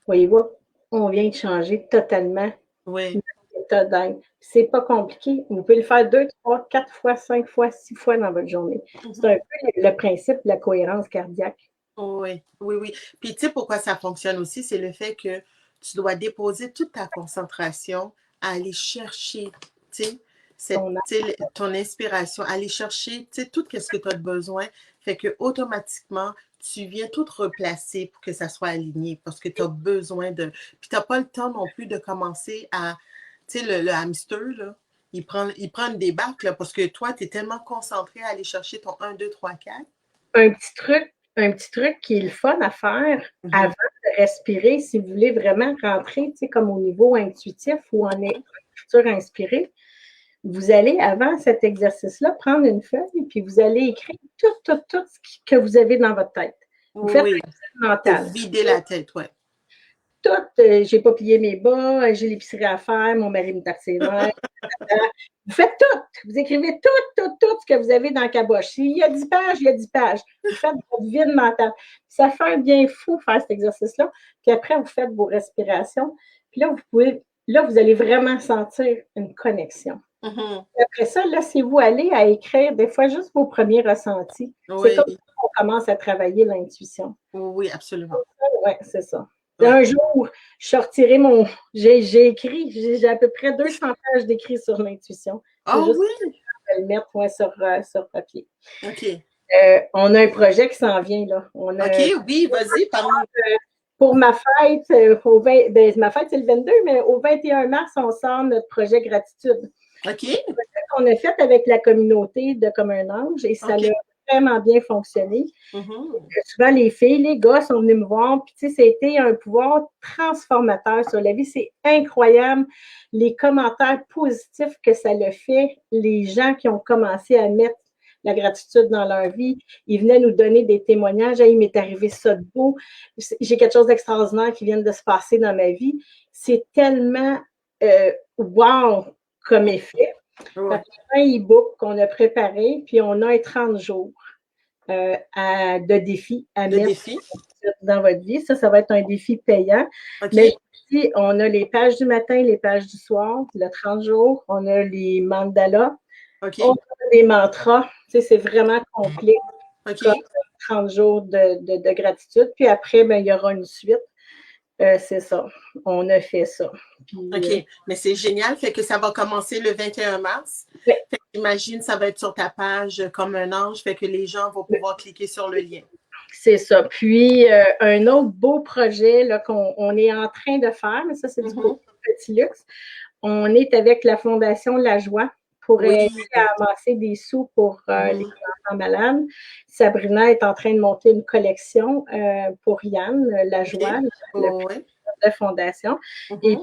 Voyez-vous, on vient de changer totalement Oui. l'état d'être. C'est pas compliqué. Vous pouvez le faire 2, 3, 4 fois, 5 fois, 6 fois dans votre journée. C'est un peu le principe de la cohérence cardiaque. Oui, oui, oui. Puis tu sais pourquoi ça fonctionne aussi, c'est le fait que tu dois déposer toute ta concentration à aller chercher, tu sais, ton inspiration, aller chercher, tu sais, tout ce que tu as besoin, fait que automatiquement, tu viens tout replacer pour que ça soit aligné, parce que tu as besoin de... Puis tu n'as pas le temps non plus de commencer à, tu sais, le hamster, là, il prend une débarque, là, parce que toi, tu es tellement concentré à aller chercher ton 1, 2, 3, 4. Un petit truc qui est le fun à faire avant de respirer, si vous voulez vraiment rentrer, tu sais, comme au niveau intuitif ou en écriture inspirée, vous allez, avant cet exercice-là, prendre une feuille puis vous allez écrire tout ce que vous avez dans votre tête. Vous faites un mental. Pour vider la tête, oui. Tout, j'ai pas plié mes bas, j'ai l'épicerie à faire, mon mari me tape ses nerfs. Vous faites tout. Vous écrivez tout ce que vous avez dans la caboche. S'il y a 10 pages, il y a 10 pages. Vous faites votre vide mental. Ça fait un bien fou faire cet exercice-là. Puis après, vous faites vos respirations. Puis là, vous allez vraiment sentir une connexion. Puis après ça, laissez-vous aller à écrire des fois juste vos premiers ressentis. Oui. C'est comme ça qu'on commence à travailler l'intuition. Oui, absolument. Oui, c'est ça. Un jour, je sortirai mon. J'ai écrit, j'ai à peu près 200 pages d'écrit sur l'intuition. Ah oui? Le mettre sur papier. OK. On a un projet qui s'en vient, là. OK, oui, vas-y, parle-nous. Pour ma fête, ma fête, c'est le 22, mais au 21 mars, on sort notre projet Gratitude. OK. On a fait avec la communauté de Comme un ange et ça a vraiment bien fonctionné. Souvent, les filles, les gars sont venus me voir, puis tu sais, c'était un pouvoir transformateur sur la vie. C'est incroyable les commentaires positifs que ça le fait, les gens qui ont commencé à mettre la gratitude dans leur vie. Ils venaient nous donner des témoignages. Hey, il m'est arrivé ça de beau. J'ai quelque chose d'extraordinaire qui vient de se passer dans ma vie. C'est tellement wow comme effet. Un e-book qu'on a préparé, puis on a un 30 jours de défis à mettre dans votre vie. Ça va être un défi payant. Okay. Mais ici, on a les pages du matin, les pages du soir, le 30 jours. On a les mandalas. Okay. On a des mantras. Tu sais, c'est vraiment complet. Comme 30 jours de gratitude. Puis après, ben, il y aura une suite. C'est ça. On a fait ça. Puis, OK. Mais c'est génial. Fait que ça va commencer le 21 mars. Oui. Fait que imagine, ça va être sur ta page Comme un ange. Fait que les gens vont pouvoir cliquer sur le lien. C'est ça. Puis, un autre beau projet là, qu'on est en train de faire, mais ça, c'est du petit luxe. On est avec la Fondation La Joie pour aider à amasser des sous pour les enfants malades. Sabrina est en train de monter une collection pour Yann, La Joie, le de fondation. Et puis,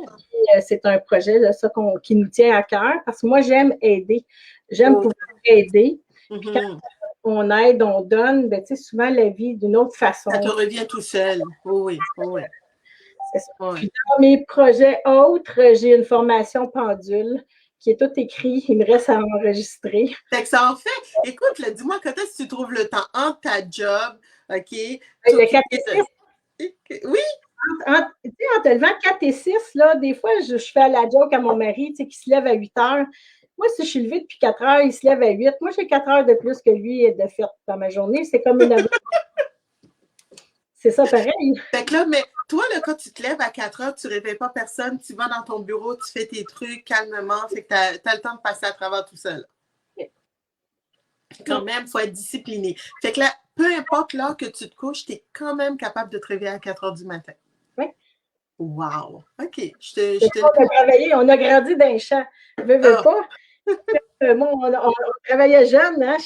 c'est un projet là, ça, qui nous tient à cœur parce que moi, j'aime aider. J'aime pouvoir aider. Puis quand on aide, on donne, ben, tu sais, souvent la vie d'une autre façon. Ça te revient tout seul. Oui. C'est ça. Puis dans mes projets autres, j'ai une formation pendule qui est tout écrit. Il me reste à enregistrer. Fait que ça en fait. Écoute, là, dis-moi quand est-ce que tu trouves le temps entre ta job, OK? Le 4 et 6. Oui. En te levant 4 et 6, là, des fois, je fais à la joke à mon mari, tu sais, qui se lève à 8 heures. Moi, si je suis levée depuis 4 heures, il se lève à 8. Moi, j'ai 4 heures de plus que lui de fait dans ma journée. C'est comme une C'est ça, pareil. Fait que là, mais toi, là, quand tu te lèves à 4 heures, tu ne réveilles pas personne, tu vas dans ton bureau, tu fais tes trucs calmement, fait que tu as le temps de passer à travers tout ça. Là. Quand même, il faut être discipliné. Fait que là, peu importe l'heure que tu te couches, tu es quand même capable de te réveiller à 4 heures du matin. Oui. Wow! OK. On a grandi dans les champs. Veux pas. Bon, on travaillait jeune, hein,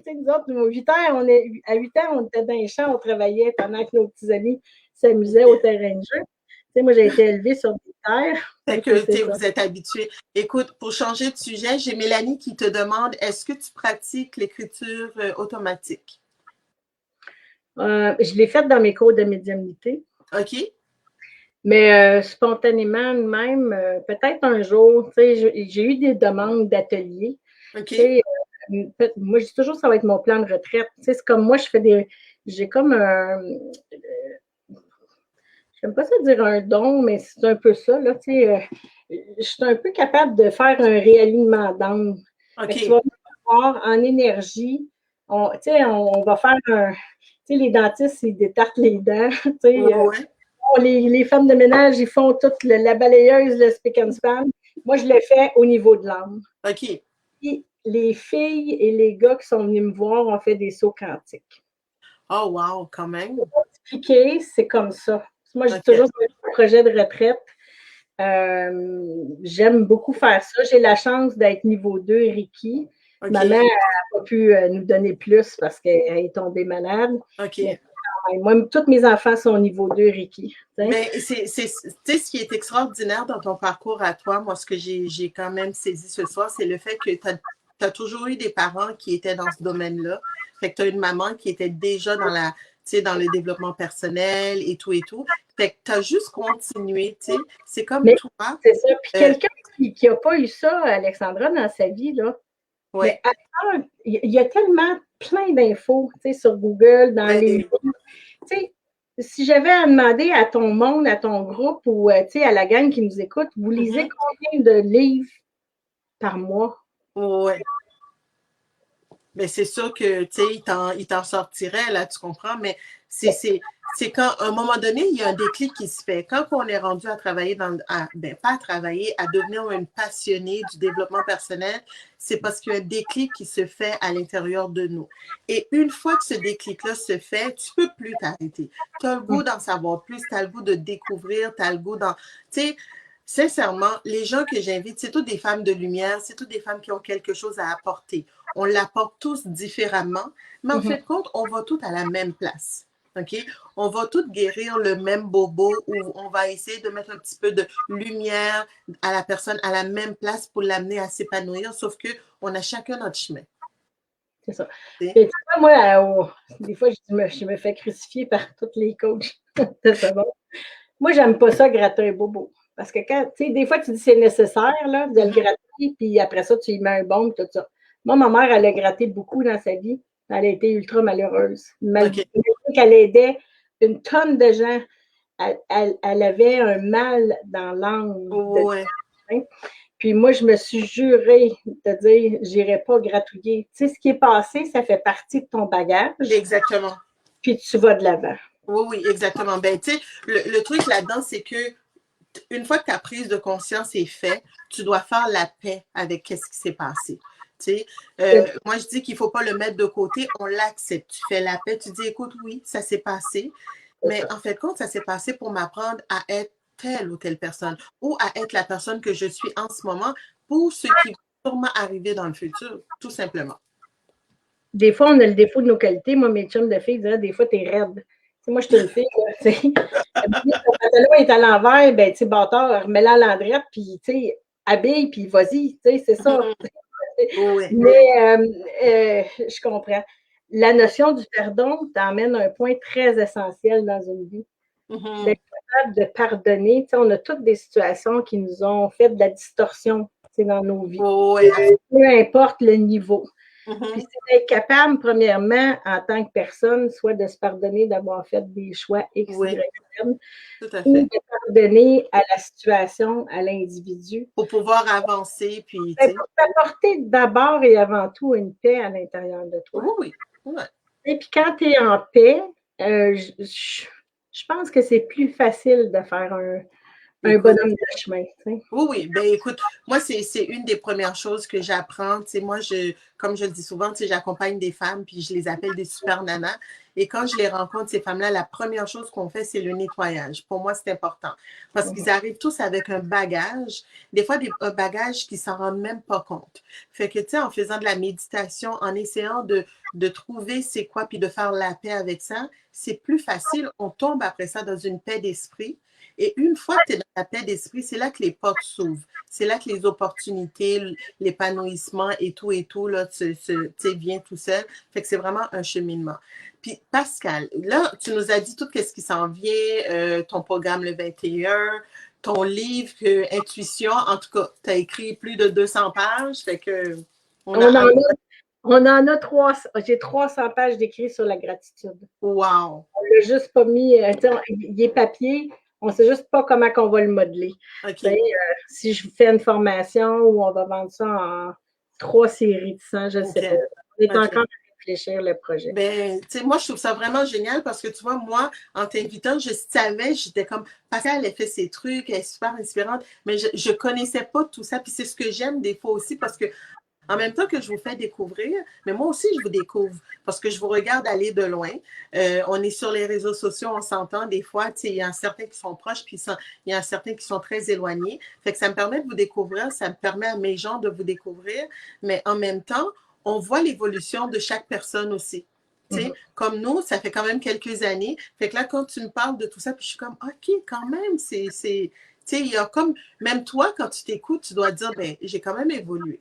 nous autres, à 8 ans, on était dans les champs, on travaillait pendant que nos petits amis s'amusaient au terrain de jeu. Moi, j'ai été élevée sur des terres. Fait que vous êtes habitués. Écoute, pour changer de sujet, j'ai Mélanie qui te demande, est-ce que tu pratiques l'écriture automatique? Je l'ai faite dans mes cours de médiumnité. OK. Mais spontanément, même, peut-être un jour, j'ai eu des demandes d'ateliers. OK. Moi, je dis toujours que ça va être mon plan de retraite. C'est comme moi, j'ai comme un. J'aime pas ça dire un don, mais c'est un peu ça. Là, je suis un peu capable de faire un réalignement d'âme. OK. Tu vas voir en énergie. On va faire un. Les dentistes, ils détartent les dents. Les femmes de ménage, ils font toute la balayeuse, le spick and span. Moi, je le fais au niveau de l'âme. OK. Puis, les filles et les gars qui sont venus me voir ont fait des sauts quantiques. Oh, wow, quand même. Expliquer, c'est comme ça. Moi, j'ai toujours un projet de retraite. J'aime beaucoup faire ça. J'ai la chance d'être niveau 2 Reiki. Okay. Ma mère n'a pas pu nous donner plus parce qu'elle est tombée malade. OK. Mais, moi, tous mes enfants sont au niveau 2 Reiki. Mais ce qui est extraordinaire dans ton parcours à toi, moi, ce que j'ai quand même saisi ce soir, c'est le fait que tu as toujours eu des parents qui étaient dans ce domaine-là. Fait que tu as une maman qui était déjà dans le développement personnel et tout et tout. Fait que tu as juste continué, tu sais. C'est comme toi. C'est ça. Puis quelqu'un qui n'a pas eu ça, Alexandra, dans sa vie, là. Ouais. Mais il y a tellement plein d'infos, tu sais, sur Google, dans les livres. Tu sais, si j'avais à demander à ton monde, à ton groupe ou à la gang qui nous écoute, vous lisez combien de livres par mois? Oui. Mais c'est sûr que, tu sais, il t'en sortirait, là, tu comprends? Mais c'est quand, à un moment donné, il y a un déclic qui se fait. Quand on est rendu à travailler pas à travailler, à devenir une passionnée du développement personnel, c'est parce qu'il y a un déclic qui se fait à l'intérieur de nous. Et une fois que ce déclic-là se fait, tu peux plus t'arrêter. Tu as le goût d'en savoir plus, tu as le goût de découvrir, tu as le goût d'en... Tu sais, sincèrement, les gens que j'invite, c'est toutes des femmes de lumière, c'est toutes des femmes qui ont quelque chose à apporter. On l'apporte tous différemment, mais en fait de compte, on va toutes à la même place. OK? On va toutes guérir le même bobo où on va essayer de mettre un petit peu de lumière à la personne à la même place pour l'amener à s'épanouir, sauf qu'on a chacun notre chemin. C'est ça. Et moi, des fois, je me fais crucifier par tous les coachs. C'est bon. Moi, j'aime pas ça gratter un bobo. Parce que quand, tu sais, des fois, tu dis c'est nécessaire là, de le gratter, puis après ça, tu y mets un baume, tout ça. Moi, ma mère, elle a gratté beaucoup dans sa vie. Elle a été ultra malheureuse. Malgré qu'elle aidait une tonne de gens, elle avait un mal dans l'âme. Ouais. Puis moi, je me suis jurée de dire, j'irai pas gratouiller. Tu sais, ce qui est passé, ça fait partie de ton bagage. Exactement. Puis tu vas de l'avant. Oui, exactement. Ben, tu sais, le truc là-dedans, c'est que une fois que ta prise de conscience est faite, tu dois faire la paix avec ce qui s'est passé. Moi, je dis qu'il ne faut pas le mettre de côté, on l'accepte. Tu fais la paix, tu dis, écoute, oui, ça s'est passé, mais en fait, compte, ça s'est passé pour m'apprendre à être telle ou telle personne ou à être la personne que je suis en ce moment pour ce qui va sûrement arriver dans le futur, tout simplement. Des fois, on a le défaut de nos qualités. Moi, mes chums de filles disaient, des fois, t'es raide. T'sais, moi, je suis une fille, tu sais. Ton pantalon est à l'envers, ben, tu sais, bâtard, remets-la à l'endrette, puis, tu sais, habille, puis vas-y, tu sais, c'est ça. Oui. Mais je comprends. La notion du pardon t'emmène à un point très essentiel dans une vie. D'être capable de pardonner. Tu sais, on a toutes des situations qui nous ont fait de la distorsion, tu sais, dans nos vies. Peu importe le niveau. Puis c'est d'être capable, premièrement, en tant que personne, soit de se pardonner d'avoir fait des choix X, Y, Z, ou de pardonner à la situation, à l'individu. Pour pouvoir avancer, puis... Pour t'apporter d'abord et avant tout une paix à l'intérieur de toi. Oui. Et puis quand tu es en paix, je pense que c'est plus facile de faire Un bonhomme de chemin, tu sais. Oui, oui. Ben écoute, moi, c'est une des premières choses que j'apprends. Tu sais, moi, comme je le dis souvent, tu sais, j'accompagne des femmes, puis je les appelle des super nanas. Et quand je les rencontre, ces femmes-là, la première chose qu'on fait, c'est le nettoyage. Pour moi, c'est important. Parce qu'ils arrivent tous avec un bagage, des fois, un bagage qui s'en rendent même pas compte. Fait que, tu sais, en faisant de la méditation, en essayant de trouver c'est quoi, puis de faire la paix avec ça, c'est plus facile. On tombe après ça dans une paix d'esprit. Et une fois que tu es dans la paix d'esprit, c'est là que les portes s'ouvrent. C'est là que les opportunités, l'épanouissement et tout, là, vient tout seul. Fait que c'est vraiment un cheminement. Puis, Pascal, là, tu nous as dit tout ce qui s'en vient, ton programme le 21, ton livre, Intuition. En tout cas, tu as écrit plus de 200 pages. Fait que on en a 300. J'ai 300 pages d'écrits sur la gratitude. Wow! On l'a juste pas mis, il est papier. On ne sait juste pas comment on va le modeler. Okay. Si je fais une formation où on va vendre ça en 3 séries de 100, je ne sais pas. On est encore à réfléchir le projet. Ben, tu sais, moi, je trouve ça vraiment génial parce que, tu vois, moi, en t'invitant, je savais, j'étais comme, Pascal, elle fait ses trucs, elle est super inspirante, mais je connaissais pas tout ça. Puis c'est ce que j'aime des fois aussi parce que, en même temps que je vous fais découvrir, mais moi aussi, je vous découvre parce que je vous regarde aller de loin. On est sur les réseaux sociaux, on s'entend des fois. Il y en a certains qui sont proches, puis il y en a certains qui sont très éloignés. Fait que ça me permet de vous découvrir, ça me permet à mes gens de vous découvrir, mais en même temps, on voit l'évolution de chaque personne aussi. Comme nous, ça fait quand même quelques années. Fait que là, quand tu me parles de tout ça, puis je suis comme, OK, quand même, il y a comme, même toi, quand tu t'écoutes, tu dois dire, ben, j'ai quand même évolué.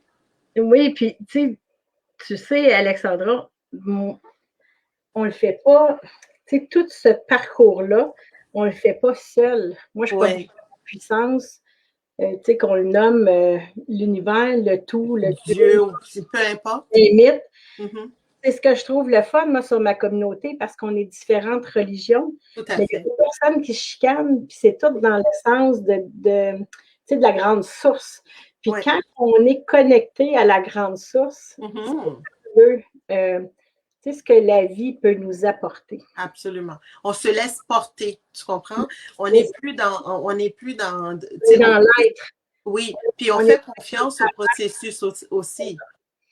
Oui, puis tu sais, Alexandra, on le fait pas, tu sais, tout ce parcours-là, on le fait pas seul. Moi, je crois beaucoup en puissance, tu sais, qu'on le nomme l'univers, le tout, le Dieu, peu importe. Limite. C'est ce que je trouve le fun, moi, sur ma communauté, parce qu'on est différentes religions. Tout à mais il y a des personnes qui chicanent, puis c'est tout dans le sens de la grande source. Puis quand on est connecté à la grande source, c'est ce que la vie peut nous apporter. Absolument. On se laisse porter, tu comprends? On n'est plus dans l'être. Oui, puis on fait confiance au processus aussi.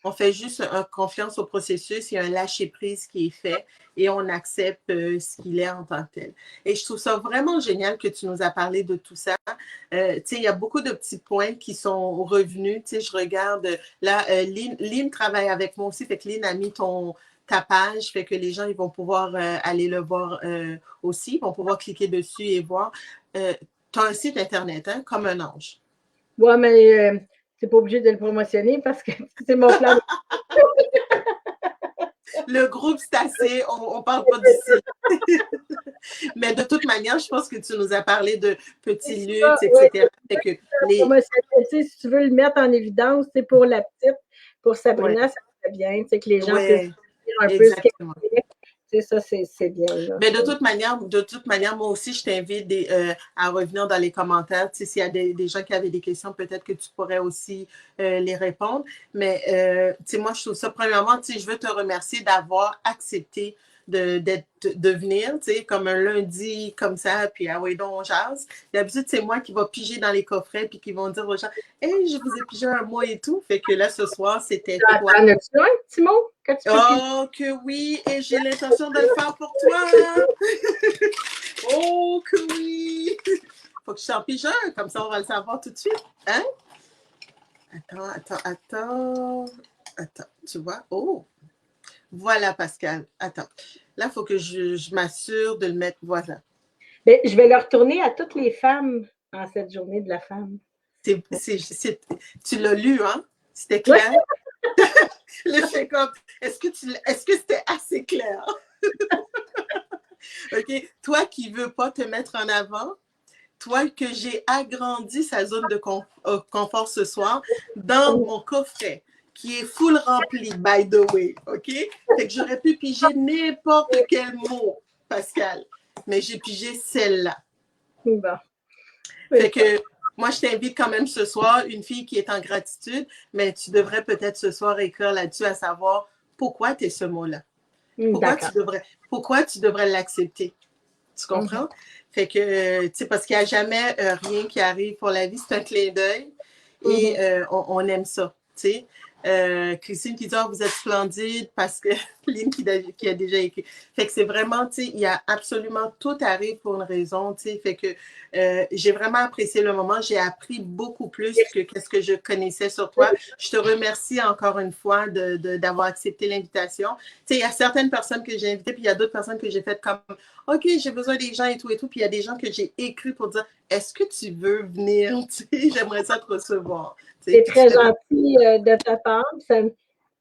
On fait juste confiance au processus, il y a un lâcher-prise qui est fait et on accepte ce qu'il est en tant que tel. Et je trouve ça vraiment génial que tu nous as parlé de tout ça. Il y a beaucoup de petits points qui sont revenus. Je regarde, là, Lynn travaille avec moi aussi, fait que Lynn a mis ta page, fait que les gens ils vont pouvoir aller le voir aussi, ils vont pouvoir cliquer dessus et voir. Tu as un site Internet, hein, comme un ange. Oui, mais tu n'es pas obligé de le promotionner parce que c'est mon plan. Le groupe, c'est assez, on ne parle pas d'ici. Mais de toute manière, je pense que tu nous as parlé de petits luttes, etc. Si tu veux le mettre en évidence, c'est pour la petite, pour Sabrina, ça serait bien, que les gens puissent dire un peu ce qu'elle fait. Ça, c'est bien. Là. Mais de toute manière, moi aussi, je t'invite à revenir dans les commentaires. S'il y a des gens qui avaient des questions, peut-être que tu pourrais aussi les répondre. Mais moi, je trouve ça, premièrement, je veux te remercier d'avoir accepté de venir, comme un lundi, comme ça, puis ah oui, donc on jase. D'habitude, c'est moi qui va piger dans les coffrets, puis qui vont dire aux gens, « Hey, je vous ai pigé un mois et tout. » Fait que là, ce soir, c'était toi. T'en as-tu un petit mot? Oh, que oui, et j'ai l'intention de le faire pour toi. Oh, que oui. Faut que je t'en pige un, comme ça, on va le savoir tout de suite. Hein? Attends. Tu vois? Oh! Voilà, Pascal. Attends. Là, il faut que je m'assure de le mettre. Voilà. Bien, je vais le retourner à toutes les femmes en cette journée de la femme. Tu l'as lu, hein? C'était clair? Le fait comme, est-ce que c'était assez clair? OK. Toi qui ne veux pas te mettre en avant, toi que j'ai agrandi sa zone de confort ce soir dans mon coffret, qui est full rempli, by the way, OK? Fait que j'aurais pu piger n'importe quel mot, Pascal, mais j'ai pigé celle-là. Bon. Fait que moi, je t'invite quand même ce soir, une fille qui est en gratitude, mais tu devrais peut-être ce soir écrire là-dessus à savoir pourquoi tu es ce mot-là. Pourquoi tu devrais l'accepter? Tu comprends? Fait que, tu sais, parce qu'il n'y a jamais rien qui arrive pour la vie, c'est un clin d'œil et on aime ça, tu sais. Christine qui dit oh, vous êtes splendide parce que Lynn qui a déjà écrit. Fait que c'est vraiment, tu sais, il y a absolument tout arrive pour une raison, tu sais. Fait que j'ai vraiment apprécié le moment. J'ai appris beaucoup plus que qu'est-ce que je connaissais sur toi. Je te remercie encore une fois d'avoir accepté l'invitation. Tu sais, il y a certaines personnes que j'ai invitées, puis il y a d'autres personnes que j'ai faites comme OK, j'ai besoin des gens et tout et tout. Puis il y a des gens que j'ai écrit pour dire est-ce que tu veux venir? Tu sais, j'aimerais ça te recevoir. C'est très gentil de ta part.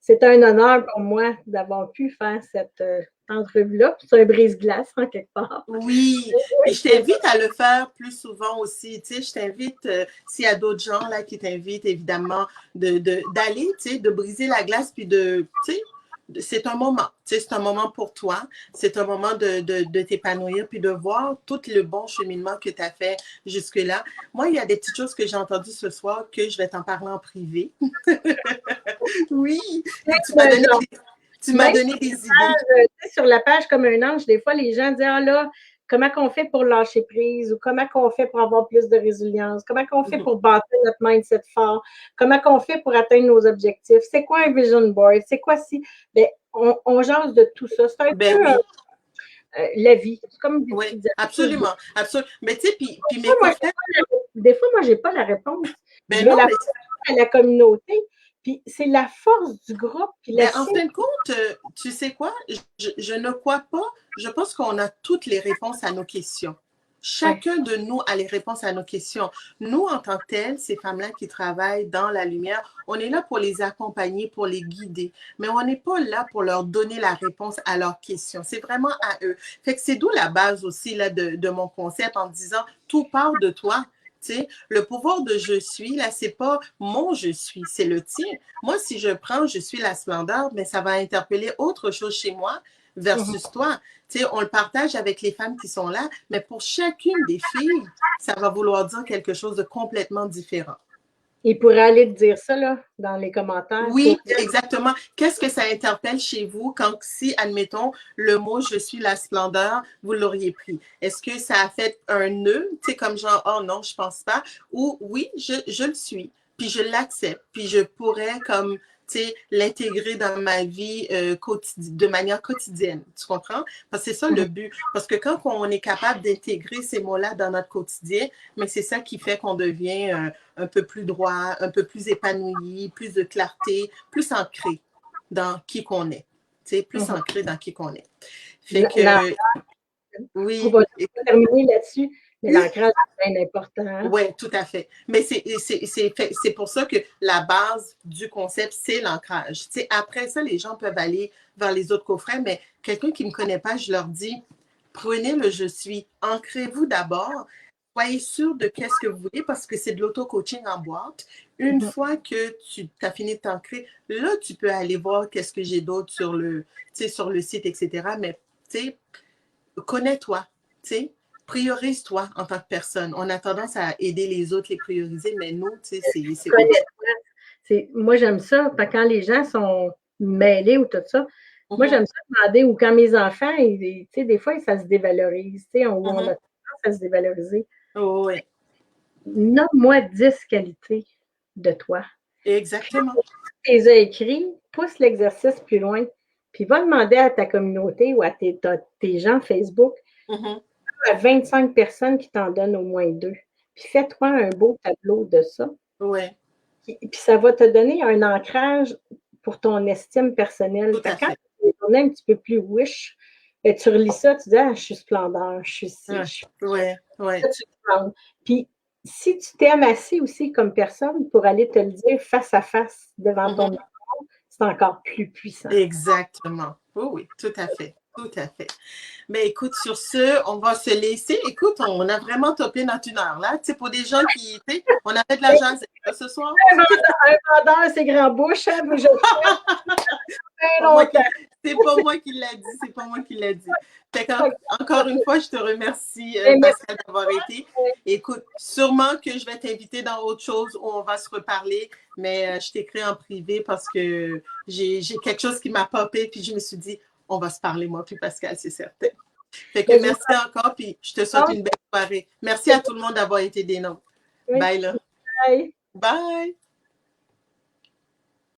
C'est un honneur pour moi d'avoir pu faire cette entrevue-là. C'est un brise-glace, en quelque part. Oui, et je t'invite à le faire plus souvent aussi. Tu sais, je t'invite, s'il y a d'autres gens là qui t'invitent, évidemment, d'aller, tu sais, de briser la glace, puis tu sais, c'est un moment. Tu sais, c'est un moment pour toi. C'est un moment de t'épanouir, puis de voir tout le bon cheminement que tu as fait jusque-là. Moi, il y a des petites choses que j'ai entendues ce soir que je vais t'en parler en privé. Oui, tu m'as donné des idées. Sur la page comme un ange, des fois, les gens disent ah là, comment qu'on fait pour lâcher prise ou comment qu'on fait pour avoir plus de résilience, comment qu'on fait pour bâtir notre mindset fort, comment qu'on fait pour atteindre nos objectifs, c'est quoi un vision board, c'est quoi si, ben, on jase de tout ça. C'est un peu la vie. Comme oui, absolument, absolument. Mais tu sais, puis mes coffrets... Des fois, moi, je n'ai pas la réponse. Ben non, à la communauté. Puis c'est la force du groupe. Mais en fin de compte, tu sais quoi? Je ne crois pas. Je pense qu'on a toutes les réponses à nos questions. Chacun de nous a les réponses à nos questions. Nous, en tant que tels, ces femmes-là qui travaillent dans la lumière, on est là pour les accompagner, pour les guider. Mais on n'est pas là pour leur donner la réponse à leurs questions. C'est vraiment à eux. Fait que c'est d'où la base aussi là, de mon concept en disant tout part de toi. Tu sais, le pouvoir de je suis, là, c'est pas mon je suis, c'est le tien. Moi, si je prends je suis la splendeur, mais ça va interpeller autre chose chez moi versus toi. Tu sais, on le partage avec les femmes qui sont là, mais pour chacune des filles, ça va vouloir dire quelque chose de complètement différent. Il pourrait aller te dire ça, là, dans les commentaires. Oui, exactement. Qu'est-ce que ça interpelle chez vous quand, si, admettons, le mot « je suis la splendeur », vous l'auriez pris? Est-ce que ça a fait un nœud, tu sais, comme genre « oh non, je pense pas » ou « oui, je le suis, puis je l'accepte, puis je pourrais comme… » l'intégrer dans ma vie de manière quotidienne. Tu comprends? Parce que c'est ça le but. Parce que quand on est capable d'intégrer ces mots-là dans notre quotidien, mais c'est ça qui fait qu'on devient un peu plus droit, un peu plus épanoui, plus de clarté, plus ancré dans qui qu'on est. Plus ancré dans qui qu'on est. Fait que… Oui. On va terminer là-dessus. Mais l'ancrage est bien important. Oui, tout à fait. Mais c'est pour ça que la base du concept, c'est l'ancrage. Après ça, les gens peuvent aller vers les autres coffrets, mais quelqu'un qui ne me connaît pas, je leur dis, prenez le je suis, ancrez-vous d'abord, soyez sûr de qu'est-ce que vous voulez parce que c'est de l'auto-coaching en boîte. Une fois que tu as fini de t'ancrer, là, tu peux aller voir qu'est-ce que j'ai d'autre sur le site, etc. Mais, connais-toi, priorise-toi en tant que personne. On a tendance à aider les autres, les prioriser, mais nous, tu sais, moi, j'aime ça. Quand les gens sont mêlés ou tout ça, moi, j'aime ça demander, ou quand mes enfants, tu sais, des fois, ça se dévalorise, tu sais, on a tendance à se dévaloriser. Oui. Nomme-moi 10 qualités de toi. Exactement. Tu les as écrits, pousse l'exercice plus loin, puis va demander à ta communauté ou à tes gens Facebook, à 25 personnes qui t'en donnent au moins 2. Puis fais-toi un beau tableau de ça. Oui. Puis ça va te donner un ancrage pour ton estime personnelle. Quand tu es un petit peu plus wish, tu relis ça, tu dis ah, je suis splendeur, je suis ci, je suis. Oui. Puis si tu t'aimes assez aussi comme personne pour aller te le dire face à face devant ton micro, c'est encore plus puissant. Exactement. Oui, tout à fait. Tout à fait. Mais écoute, sur ce, on va se laisser. Écoute, on a vraiment topé notre 1 heure là. Tu sais, pour des gens qui, tu sais, on a fait de l'argent ce soir. Un vendeur, c'est grand bouche, hein, c'est pas moi qui l'a dit, c'est pas moi qui l'a dit. Fait encore une fois, je te remercie, Pascal, d'avoir été. Écoute, sûrement que je vais t'inviter dans autre chose où on va se reparler, mais je t'écris en privé parce que j'ai quelque chose qui m'a popé, puis je me suis dit, on va se parler, moi puis Pascal, c'est certain. Fait que merci encore, puis je te souhaite une belle soirée. Merci à tout le monde d'avoir été des nôtres. Oui. Bye, là. Bye. Bye.